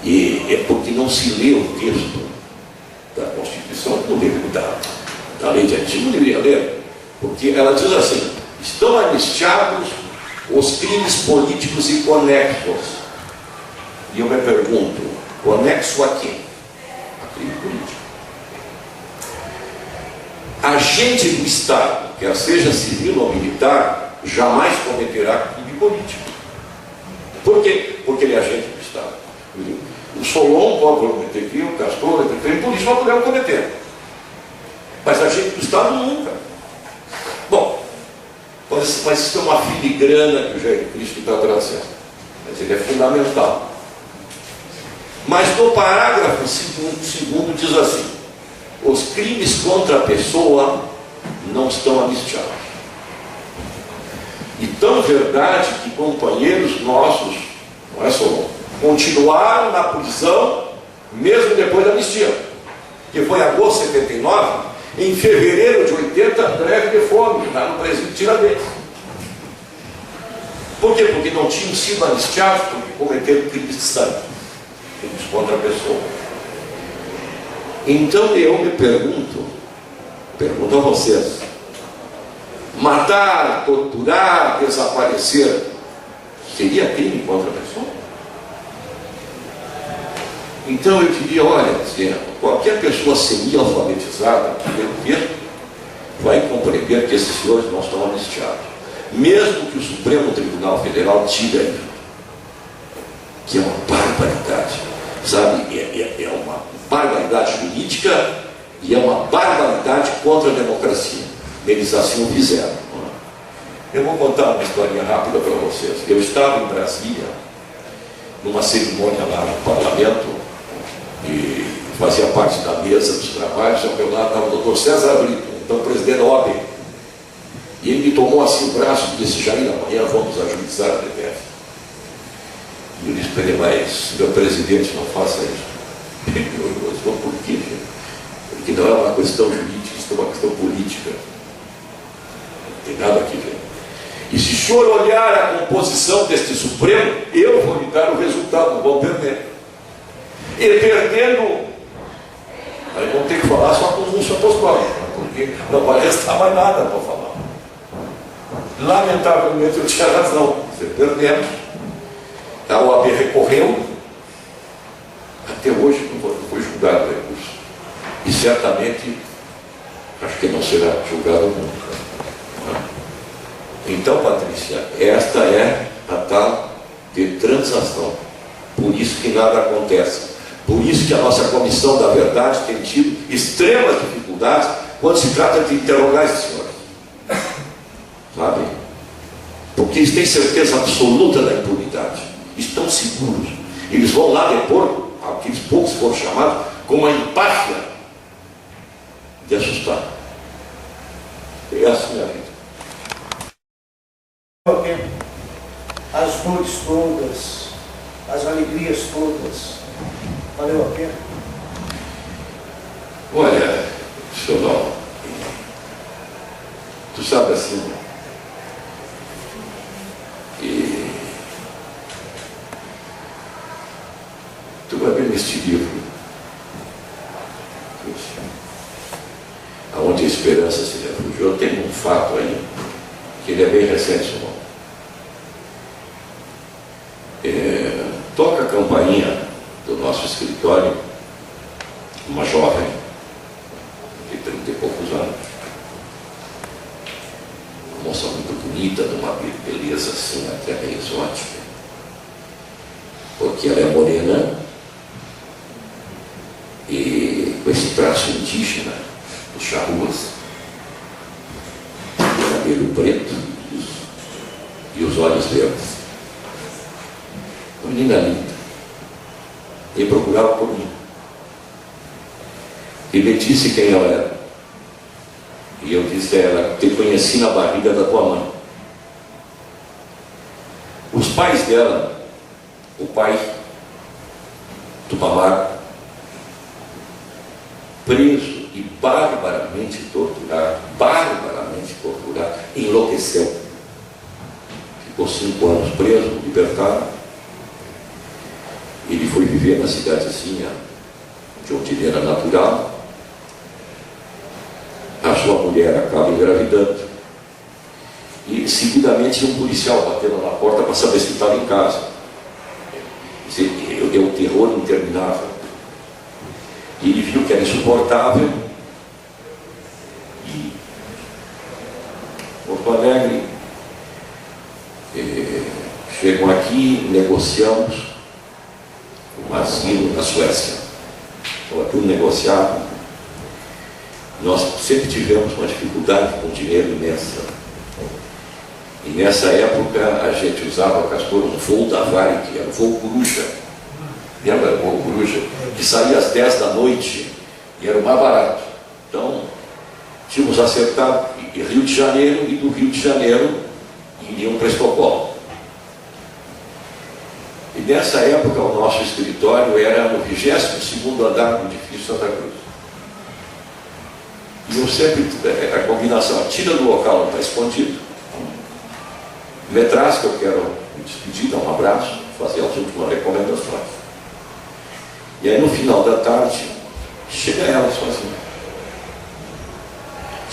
E é porque não se lê o texto da Constituição, não deve mudar. Da lei de antigo não deveria ler. Porque ela diz assim: estão anistiados os crimes políticos e conexos. E eu me pergunto, conexo a quem? A crime político. Agente do Estado, quer seja civil ou militar, jamais cometerá crime político. Por quê? Porque ele é agente do Estado. O Solon pode cometer crime, o Castor, o crime político não poderá cometer. Mas agente do Estado nunca. Bom, mas isso é uma filigrana que o Jesus Cristo está trazendo. Mas ele é fundamental. Mas no parágrafo segundo diz assim: os crimes contra a pessoa não estão anistiados. E tão verdade que companheiros nossos, não é só, continuaram na prisão mesmo depois da anistia, que foi em agosto de 79, em fevereiro de 80, greve de fome, lá no presídio de Tiradentes. Por quê? Porque não tinham sido anistiados porque cometeram crimes de sangue, crimes contra a pessoa. Então eu me pergunto a vocês: matar, torturar, desaparecer seria crime contra a pessoa? Então eu diria, olha, qualquer pessoa semi-alfabetizada que lê o texto vai compreender que esses senhores não estão anistiados, mesmo que o Supremo Tribunal Federal diga isso, que é uma barbaridade, sabe? É uma barbaridade jurídica e é uma barbaridade contra a democracia. Eles assim o fizeram. Eu vou contar uma historinha rápida para vocês. Eu estava em Brasília, numa cerimônia lá no parlamento, e fazia parte da mesa dos trabalhos. Ao meu lado estava o doutor César Brito, então presidente da OAB. E ele me tomou assim o braço e disse: Jair, amanhã vamos ajuizar a DPF. E eu disse para ele: mas, meu presidente, não faça isso. Ele me falou: por quê? Porque não é uma questão jurídica, isso é uma questão política. Não tem nada a ver. E se o senhor olhar a composição deste Supremo, eu vou lhe dar o resultado, não vou perder. E perdendo, aí vamos ter que falar só com o Múcio Apostólico, porque não vai restar mais nada para falar. Lamentavelmente eu tinha razão, perdemos. A OAB recorreu, até hoje não foi julgado o recurso. E certamente, acho que não será julgado nunca. Então, Patrícia, esta é a tal de transação. Por isso que nada acontece. Por isso que a nossa Comissão da Verdade tem tido extremas dificuldades quando se trata de interrogar esses senhores. Sabe? Porque eles têm certeza absoluta da impunidade. Estão seguros. Eles vão lá depor, aqueles poucos foram chamados, com uma empáfia de assustar. É assim a vida. As dores todas, as alegrias todas, valeu a pena? Olha, senhor, tu sabe assim, e tu vai ver neste livro, aonde a esperança se refugiou, tem um fato aí, que ele é bem recente, irmão. Toca a campainha do nosso escritório, uma jovem, de 30 e poucos anos, uma moça muito bonita, de uma beleza assim, até bem exótica, porque ela é morena e com esse traço indígena dos charruas, o cabelo preto e os olhos verdes. Uma menina linda. E procurava por mim. E me disse quem ela era. E eu disse a ela: te conheci na barriga da tua mãe. Os pais dela, o pai, Tupamar, preso e barbaramente torturado, enlouqueceu. Ficou 5 anos preso, libertado. Ele foi viver na cidadezinha de onde ele era natural. A sua mulher acaba engravidando. E seguidamente um policial batendo na porta para saber se estava em casa. É o terror interminável. E ele viu que era insuportável. E Porto Alegre, chegam aqui, negociamos um asilo na Suécia. Estava tudo negociado. Nós sempre tivemos uma dificuldade com dinheiro imensa. E nessa época a gente usava, Castor, um voo da Varig, que era um voo coruja. Lembra o voo coruja? Que saía às 10 da noite e era o mais barato. Então, tínhamos acertado Rio de Janeiro, e do Rio de Janeiro iriam para Estocolmo. E nessa época o nosso escritório era no 22º andar do edifício Santa Cruz. E eu sempre, a combinação, tira do local onde está escondido, me traz, que eu quero me despedir, dar um abraço, fazer as últimas recomendações. E aí no final da tarde, chega ela sozinha.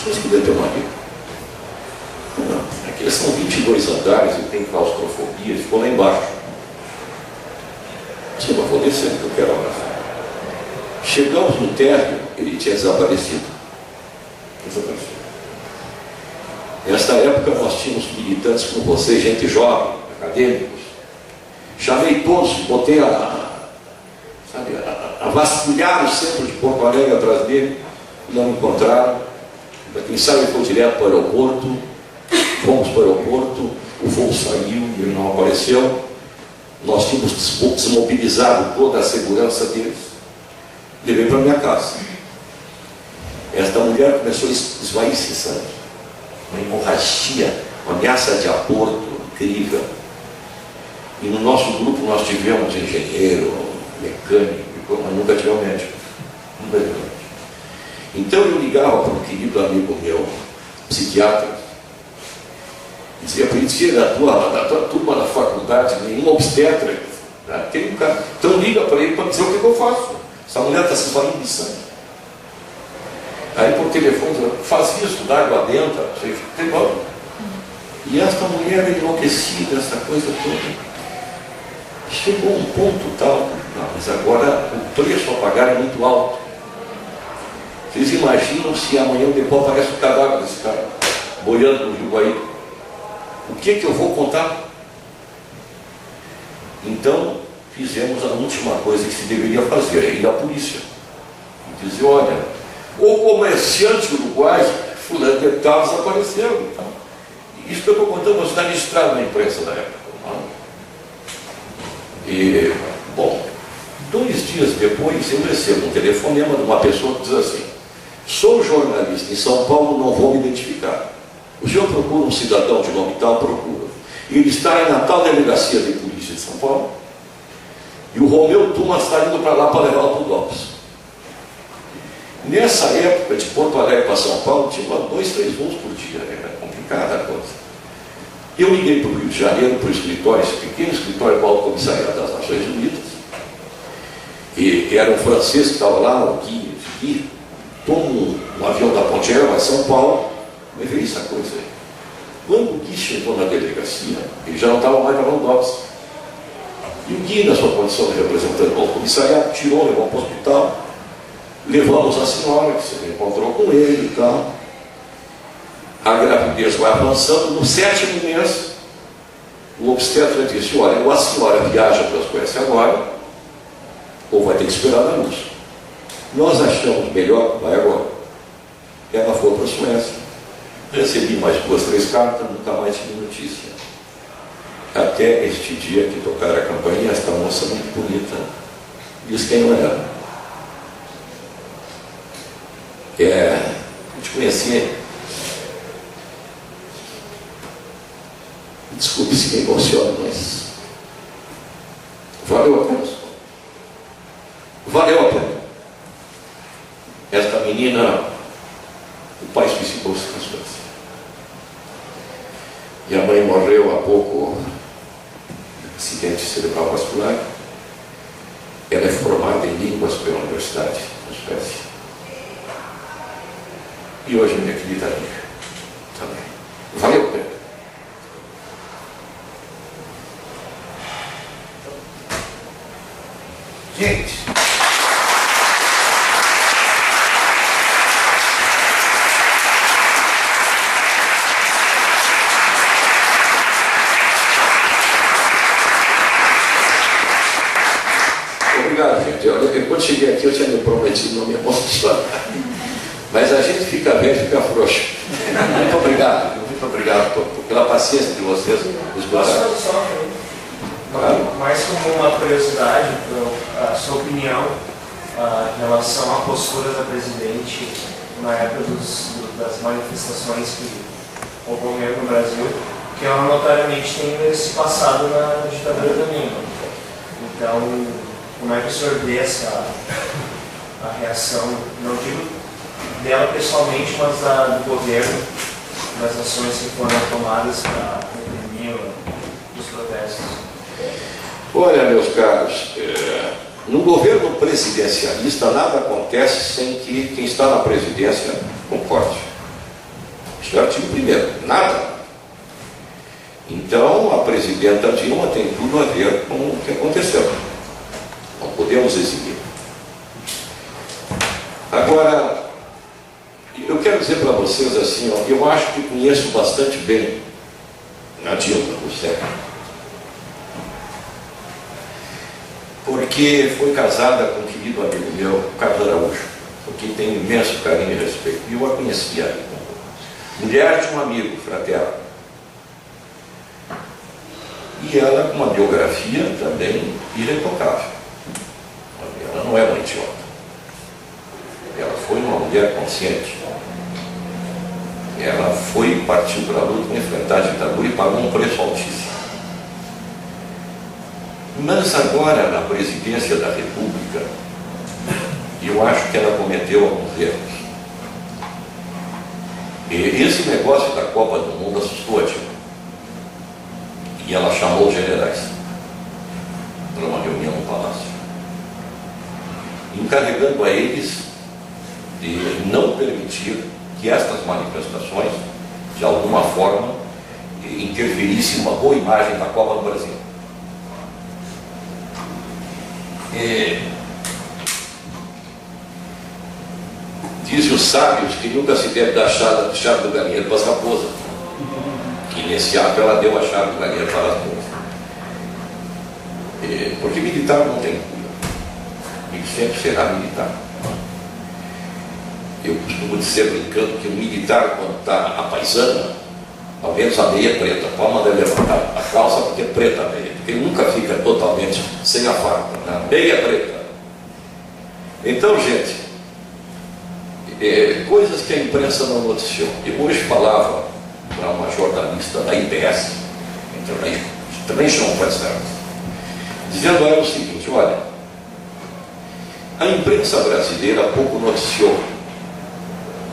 Só escolher teu marido. Não, aqui são 22 andares e tem claustrofobia, ficou lá embaixo. Você não vou descer, que eu quero abraçar. Chegamos no térreo, ele tinha desaparecido. Nesta época nós tínhamos militantes como você, gente jovem, acadêmicos. Chamei todos, botei a vasculhar o centro de Porto Alegre atrás dele, não me encontraram. Para quem sabe, ele foi direto para o aeroporto. Fomos para o aeroporto, o voo saiu, ele não apareceu. Nós tínhamos desmobilizado toda a segurança deles. Levei para minha casa. Esta mulher começou a esvair-se sangue. Uma hemorragia, uma ameaça de aborto incrível. E no nosso grupo nós tivemos engenheiro, mecânico, mas nunca tivemos médico. Nunca tivemos médico. Então eu ligava para um querido amigo meu, psiquiatra, Dizia para ele, tira da tua turma da faculdade, nenhuma obstetra. Né? Tem um cara. Então liga para ele para dizer o que eu faço. Essa mulher está se falando de sangue. Aí por telefone, faz isso, dá água dentro, e essa mulher enlouquecida, essa coisa toda. Chegou um ponto tal, não, mas agora o preço a pagar é muito alto. Vocês imaginam se amanhã o depois aparece o cadáver desse cara, boiando no rio aí? O que eu vou contar? Então, fizemos a última coisa que se deveria fazer, ir à polícia. E dizer, olha, o comerciante uruguaio, fulano de tal, desapareceu. Então, isso que eu estou contando está registrado na imprensa da época. E, bom, 2 dias depois eu recebo um telefonema de uma pessoa que diz assim: sou jornalista em São Paulo, não vou me identificar. O senhor procura um cidadão de nome tal? Procura. Ele está na tal delegacia de polícia de São Paulo e o Romeu Tuma está indo para lá para levá-lo para o DOPS. Nessa época, de Porto Alegre para São Paulo, tinha 2, 3 voos por dia, era complicada a coisa. Eu liguei para o Rio de Janeiro, para o escritório, esse pequeno escritório do Alto Comissariado das Nações Unidas, e era um francês que estava lá, o Gui, tomo um avião da Ponte Aérea, vai a São Paulo, mas veio essa coisa aí. Quando o Gui chegou na delegacia, ele já não estava mais gravando DOPS. E o Gui, na sua condição de representante do Alto Comissariado, tirou, levou para o hospital, levamos a senhora, que se encontrou com ele e tal. A gravidez vai avançando. No 7º mês, o obstetra disse: olha, ou a senhora viaja para a Suécia agora, ou vai ter que esperar na luz. Nós achamos melhor, vai agora. Ela foi para a Suécia. Recebi mais 2, 3 cartas, nunca mais tive notícia. Até este dia que tocaram a campainha, esta moça muito bonita disse quem não era. Eu te conheci. Desculpe se me emociona, mas valeu a pena. Valeu a pena. Esta menina, o pai suicidou-se na Suécia. E a mãe morreu há pouco, acidente cerebral vascular. Ela é formada em línguas pela Universidade da Suécia. E hoje é minha querida amiga também. Valeu a pena. Gente, obrigado, gente. Eu, quando cheguei aqui, eu tinha me prometido não me emocionar. Mas a gente fica bem, fica frouxo. Muito obrigado pela paciência de vocês. Mais como uma curiosidade, a sua opinião em relação à postura da presidente na época das manifestações que ocorreram no Brasil, que ela notariamente tem esse passado na ditadura também. Então, como é que o senhor vê a reação, não digo dela pessoalmente, mas do governo, das ações que foram tomadas para reprimir os protestos? Olha, meus caros, no governo presidencialista nada acontece sem que quem está na presidência concorde. Isso é o artigo 1º, nada. Então a presidenta Dilma tem tudo a ver com o que aconteceu. Não podemos exigir. Agora, eu quero dizer para vocês assim, ó, eu acho que conheço bastante bem a Dilma Rousseff. Porque foi casada com um querido amigo meu, Carlos Araújo, por quem tenho imenso carinho e respeito. E eu a conhecia ali. Mulher de um amigo fraterno. E ela com uma biografia também irretocável. Ela não é uma idiota. Ela foi uma mulher consciente. Ela foi, partiu para a luta para enfrentar a ditadura e pagou um preço altíssimo. Mas agora, na presidência da República, eu acho que ela cometeu alguns erros. E esse negócio da Copa do Mundo assustou a Dilma. E ela chamou os generais para uma reunião no palácio, encarregando a eles de não permitir que estas manifestações, de alguma forma, interferissem uma boa imagem da Copa do Brasil. Dizem os sábios que nunca se deve dar chave do galinheiro para as raposas. E nesse ato ela deu a chave do galinheiro para as raposas. Porque militar não tem cura. Ele sempre será militar. Eu costumo dizer brincando que o militar, quando está a paisana, ao menos a meia preta, pode mandar levantar a calça porque é preta a meia, porque ele nunca fica totalmente sem a farda, né? Meia preta. Então, gente, coisas que a imprensa não noticiou. Eu hoje falava para uma jornalista da IBS, International Press Service, dizendo a ela o seguinte: olha, a imprensa brasileira pouco noticiou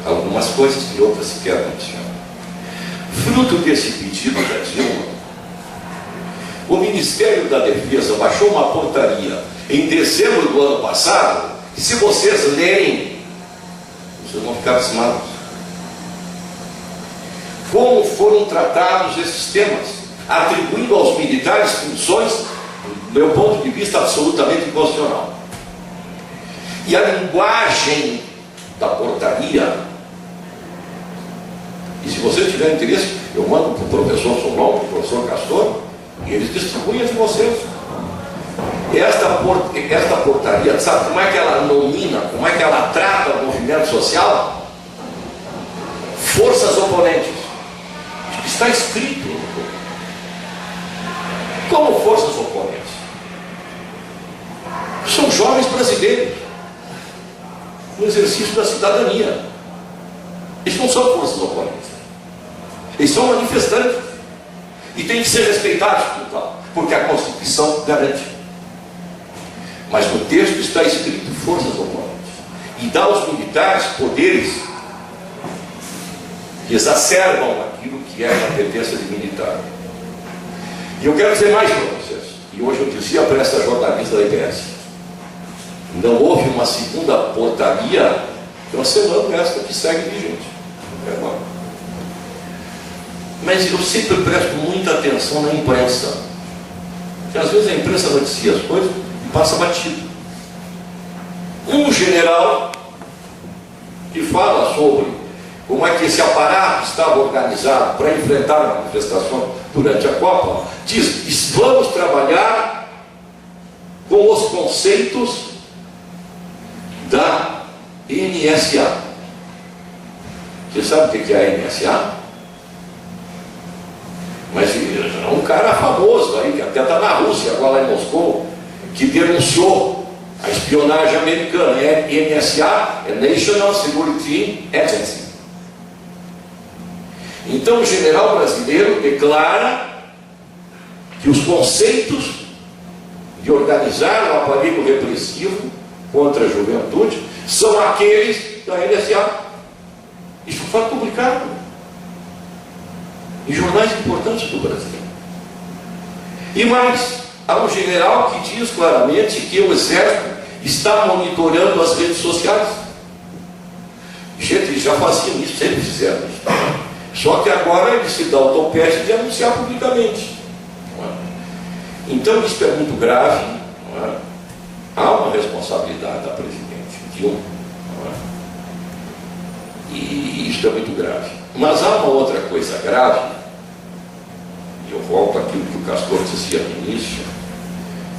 algumas coisas que outras sequer noticiaram. Fruto desse pedido da Dilma, o Ministério da Defesa baixou uma portaria em dezembro do ano passado, e se vocês lerem, vocês vão ficar abismados. Como foram tratados esses temas, atribuindo aos militares funções, do meu ponto de vista, absolutamente inconstitucional. E a linguagem da portaria, e se vocês tiverem interesse, eu mando para o professor Solon, para o professor Castor, e eles distribuem entre vocês. Esta portaria, sabe como é que ela nomina, como é que ela trata o movimento social? Forças oponentes. Está escrito. Como forças oponentes? São jovens brasileiros no exercício da cidadania. Eles não são forças oponentes. Eles são manifestantes. E têm que ser respeitados por tal, porque a Constituição garante. Mas no texto está escrito forças oponentes. E dá aos militares poderes que exacerbam aquilo que é a competência de militar. E eu quero dizer mais para vocês. E hoje eu dizia para essa jornalista da IBS: não houve uma segunda portaria cancelando esta que segue vigente. Mas eu sempre presto muita atenção na imprensa, porque às vezes a imprensa noticia as coisas e passa batido. Um general que fala sobre como é que esse aparato estava organizado para enfrentar a manifestação durante a Copa, diz: vamos trabalhar com os conceitos da NSA. Você sabe o que é a NSA? Mas é um cara famoso aí, que até está na Rússia, agora lá em Moscou, que denunciou a espionagem americana. NSA é National Security Agency. Então o general brasileiro declara que os conceitos de organizar o aparelho repressivo contra a juventude são aqueles da NSA. Isso foi publicado em jornais importantes do Brasil. E mais, há um general que diz claramente que o Exército está monitorando as redes sociais. Gente, eles já faziam isso, sempre fizeram isso. Só que agora ele se dá o topete de anunciar publicamente. Então isso é muito grave. Há uma responsabilidade da presidente Dilma. E isso é muito grave. Mas há uma outra coisa grave, e eu volto àquilo que o Castor dizia no início,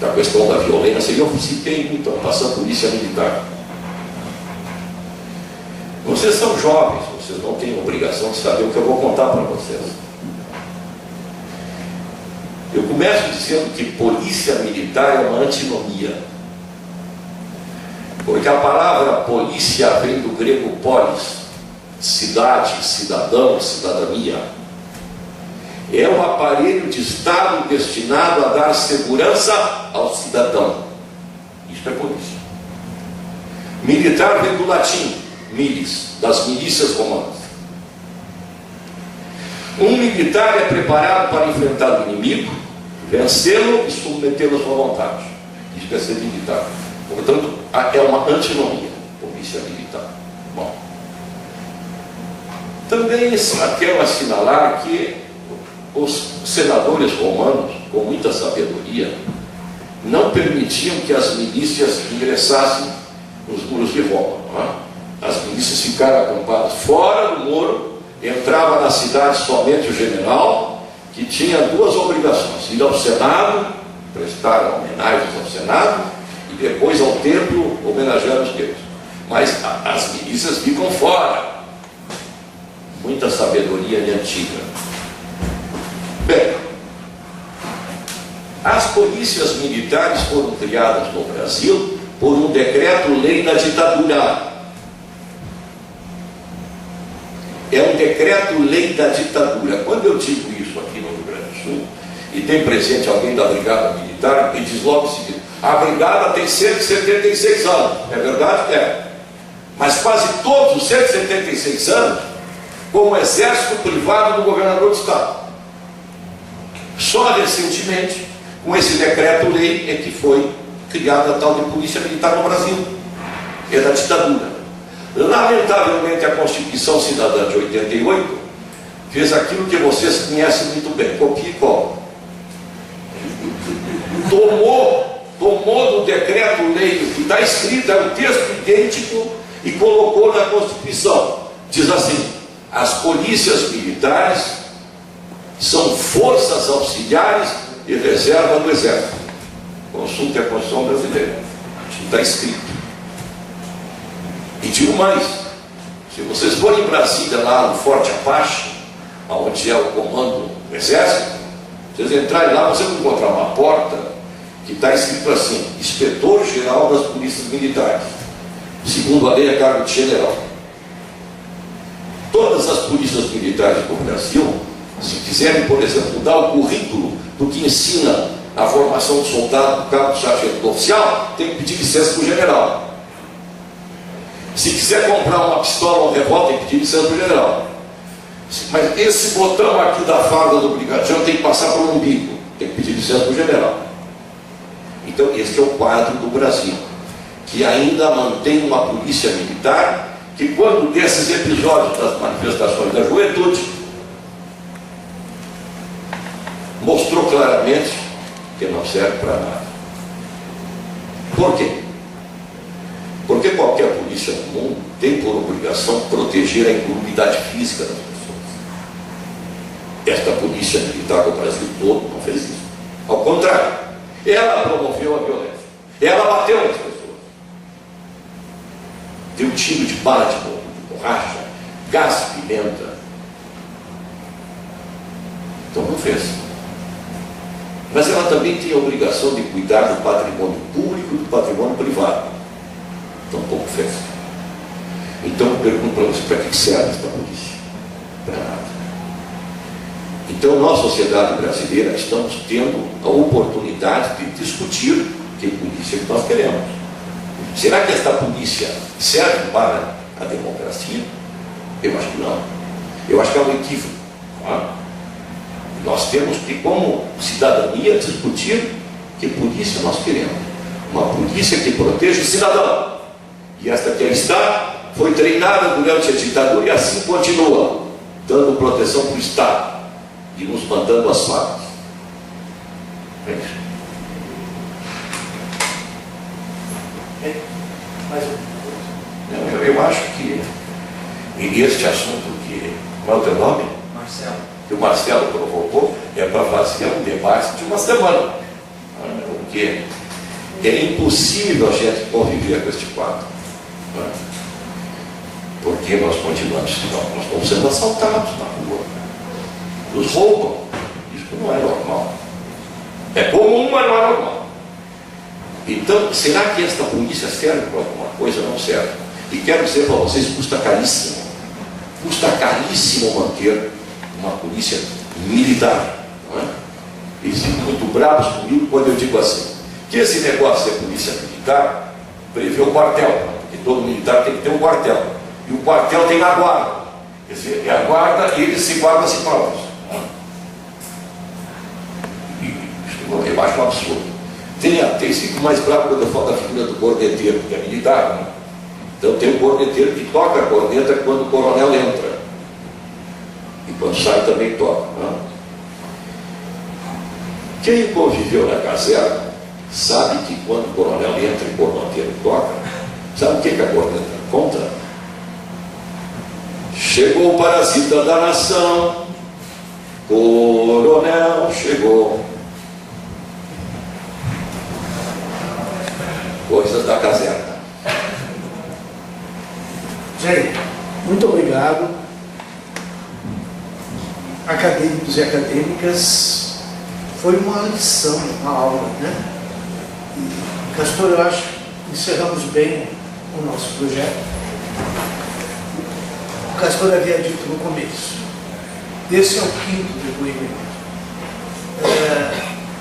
da questão da violência, e eu citei então, passando a polícia militar. Vocês são jovens, vocês não têm obrigação de saber o que eu vou contar para vocês. Eu começo dizendo que polícia militar é uma antinomia. Porque a palavra polícia vem do grego polis, cidade, cidadão, cidadania. É um aparelho de Estado destinado a dar segurança ao cidadão. Isso é polícia. Militar vem do latim, milis, das milícias romanas. Um militar é preparado para enfrentar o inimigo vencê-lo e submetê-lo à sua vontade. Isso é ser militar. Portanto, é uma antinomia, polícia militar. Bom, também quero assinalar que os senadores romanos, com muita sabedoria, não permitiam que as milícias ingressassem nos muros de Roma. Não é? As milícias ficaram acampadas fora do muro, entrava na cidade somente o general, que tinha duas obrigações: ir ao Senado, prestar homenagens ao Senado, e depois ao templo homenagear os deuses. Mas as milícias ficam fora. Muita sabedoria antiga. Bem, as polícias militares foram criadas no Brasil por um decreto-lei da ditadura. É um decreto-lei da ditadura. Quando eu digo isso aqui no Rio Grande do Sul, e tem presente alguém da Brigada Militar, e diz logo o seguinte: a Brigada tem 176 anos. É verdade? É. Mas quase todos os 176 anos como exército privado do governador do Estado. Só recentemente, com esse decreto-lei, é que foi criada a tal de Polícia Militar no Brasil. É da ditadura. Lamentavelmente, a Constituição Cidadã de 88 fez aquilo que vocês conhecem muito bem: copia e cola. Tomou do decreto-lei o que está escrito, é um texto idêntico, e colocou na Constituição. Diz assim: as polícias militares são forças auxiliares e reserva do Exército. Consulte a Constituição brasileira. Está escrito. E digo mais: se vocês forem em Brasília, lá no Forte Apache, onde é o comando do Exército, vocês entrarem lá, vocês vão encontrar uma porta que está escrito assim: Inspetor-Geral das Polícias Militares. Segundo a lei, é cargo de general. Todas as polícias militares do Brasil, se quiserem, por exemplo, mudar o currículo do que ensina a formação do soldado do cargo de sargento do oficial, tem que pedir licença para o general. Se quiser comprar uma pistola ou um revólver, tem que pedir licença para o general. Mas esse botão aqui da farda do brigadiano tem que passar para o umbigo, tem que pedir licença para o general. Então, esse é o quadro do Brasil, que ainda mantém uma polícia militar que, quando desses episódios das manifestações da juventude, mostrou claramente que não serve para nada. Por quê? Porque qualquer polícia no mundo tem por obrigação proteger a integridade física das pessoas. Esta polícia militar do Brasil todo não fez isso. Ao contrário, ela promoveu a violência. Ela bateu nas pessoas. Deu tiro de bala de borracha, gás pimenta. Então não fez. Mas ela também tem a obrigação de cuidar do patrimônio público e do patrimônio privado. Tampouco fez. Então eu pergunto para você: para que serve esta polícia? Para nada. Então, nós, sociedade brasileira, estamos tendo a oportunidade de discutir que polícia que nós queremos. Será que esta polícia serve para a democracia? Eu acho que não. Eu acho que é um equívoco. Nós temos que, como cidadania, discutir que polícia nós queremos. Uma polícia que proteja o cidadão. E esta que está foi treinada durante a ditadura e assim continua, dando proteção para o Estado e nos mandando as falas. É isso. Eu acho que este assunto que, qual é o teu nome? Marcelo. Que o Marcelo provocou, é para fazer um debate de uma semana. Porque é impossível a gente conviver com este quadro. Porque nós continuamos, nós estamos sendo assaltados na rua. Nos roubam. Isso não é normal. É comum, mas não é normal. Então, será que esta polícia serve para alguma coisa? Não serve. E quero dizer para vocês, custa caríssimo. Custa caríssimo manter uma polícia militar. Não é? Eles ficam muito bravos comigo quando eu digo assim, que esse negócio de polícia militar prevê o quartel, porque todo militar tem que ter um quartel. E o quartel tem a guarda. Quer dizer, é a guarda, eles se guardam a si próprios. eu acho um absurdo. Tem fico mais bravo quando eu falo da figura do corneteiro, que é militar, né? Então tem um corneteiro que toca a corneta quando o coronel entra. E quando sai também toca. Né? Quem conviveu na caserna sabe que quando o coronel entra e o corneteiro toca, sabe o que a corneta conta? Chegou o parasita da nação, coronel chegou. Coisas da caserna. Gente, muito obrigado, acadêmicos e acadêmicas. Foi uma lição, uma aula, né? E, Castor, eu acho que encerramos bem o nosso projeto. O Castor havia dito no começo, esse é o 5º depoimento.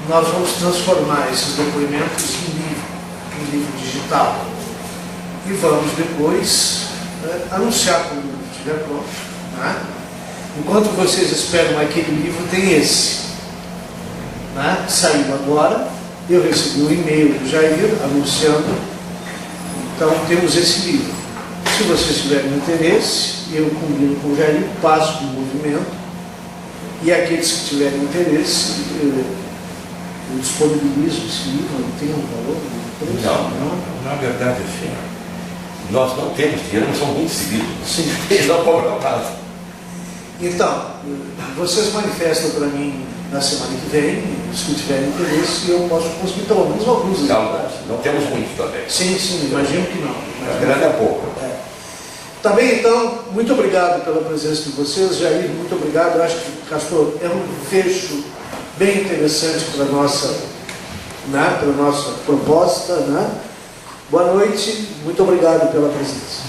Nós vamos transformar esses depoimentos em livro digital. E vamos depois anunciar quando o livro estiver pronto. Né? Enquanto vocês esperam aquele livro, tem esse. Né? Saiu agora. Eu recebi um e-mail do Jair anunciando. Então temos esse livro. Se vocês tiverem interesse, eu combino com o Jair, passo do movimento. E aqueles que tiverem interesse, eu disponibilizo esse livro, não tem um valor? Não, na verdade, assim, nós não temos dinheiro, nós somos muito seguidos. Sim. Eles não cobram nada. Então, vocês manifestam para mim na semana que vem, se tiverem interesse, eu posso conseguir pelo menos alguns exemplares. Não temos muito também. Sim, imagino que não. Mas grande é pouco. Tá bem, então, muito obrigado pela presença de vocês. Jair, muito obrigado. Eu acho que, Castor, é um fecho bem interessante para a nossa proposta. Né? Boa noite, muito obrigado pela presença.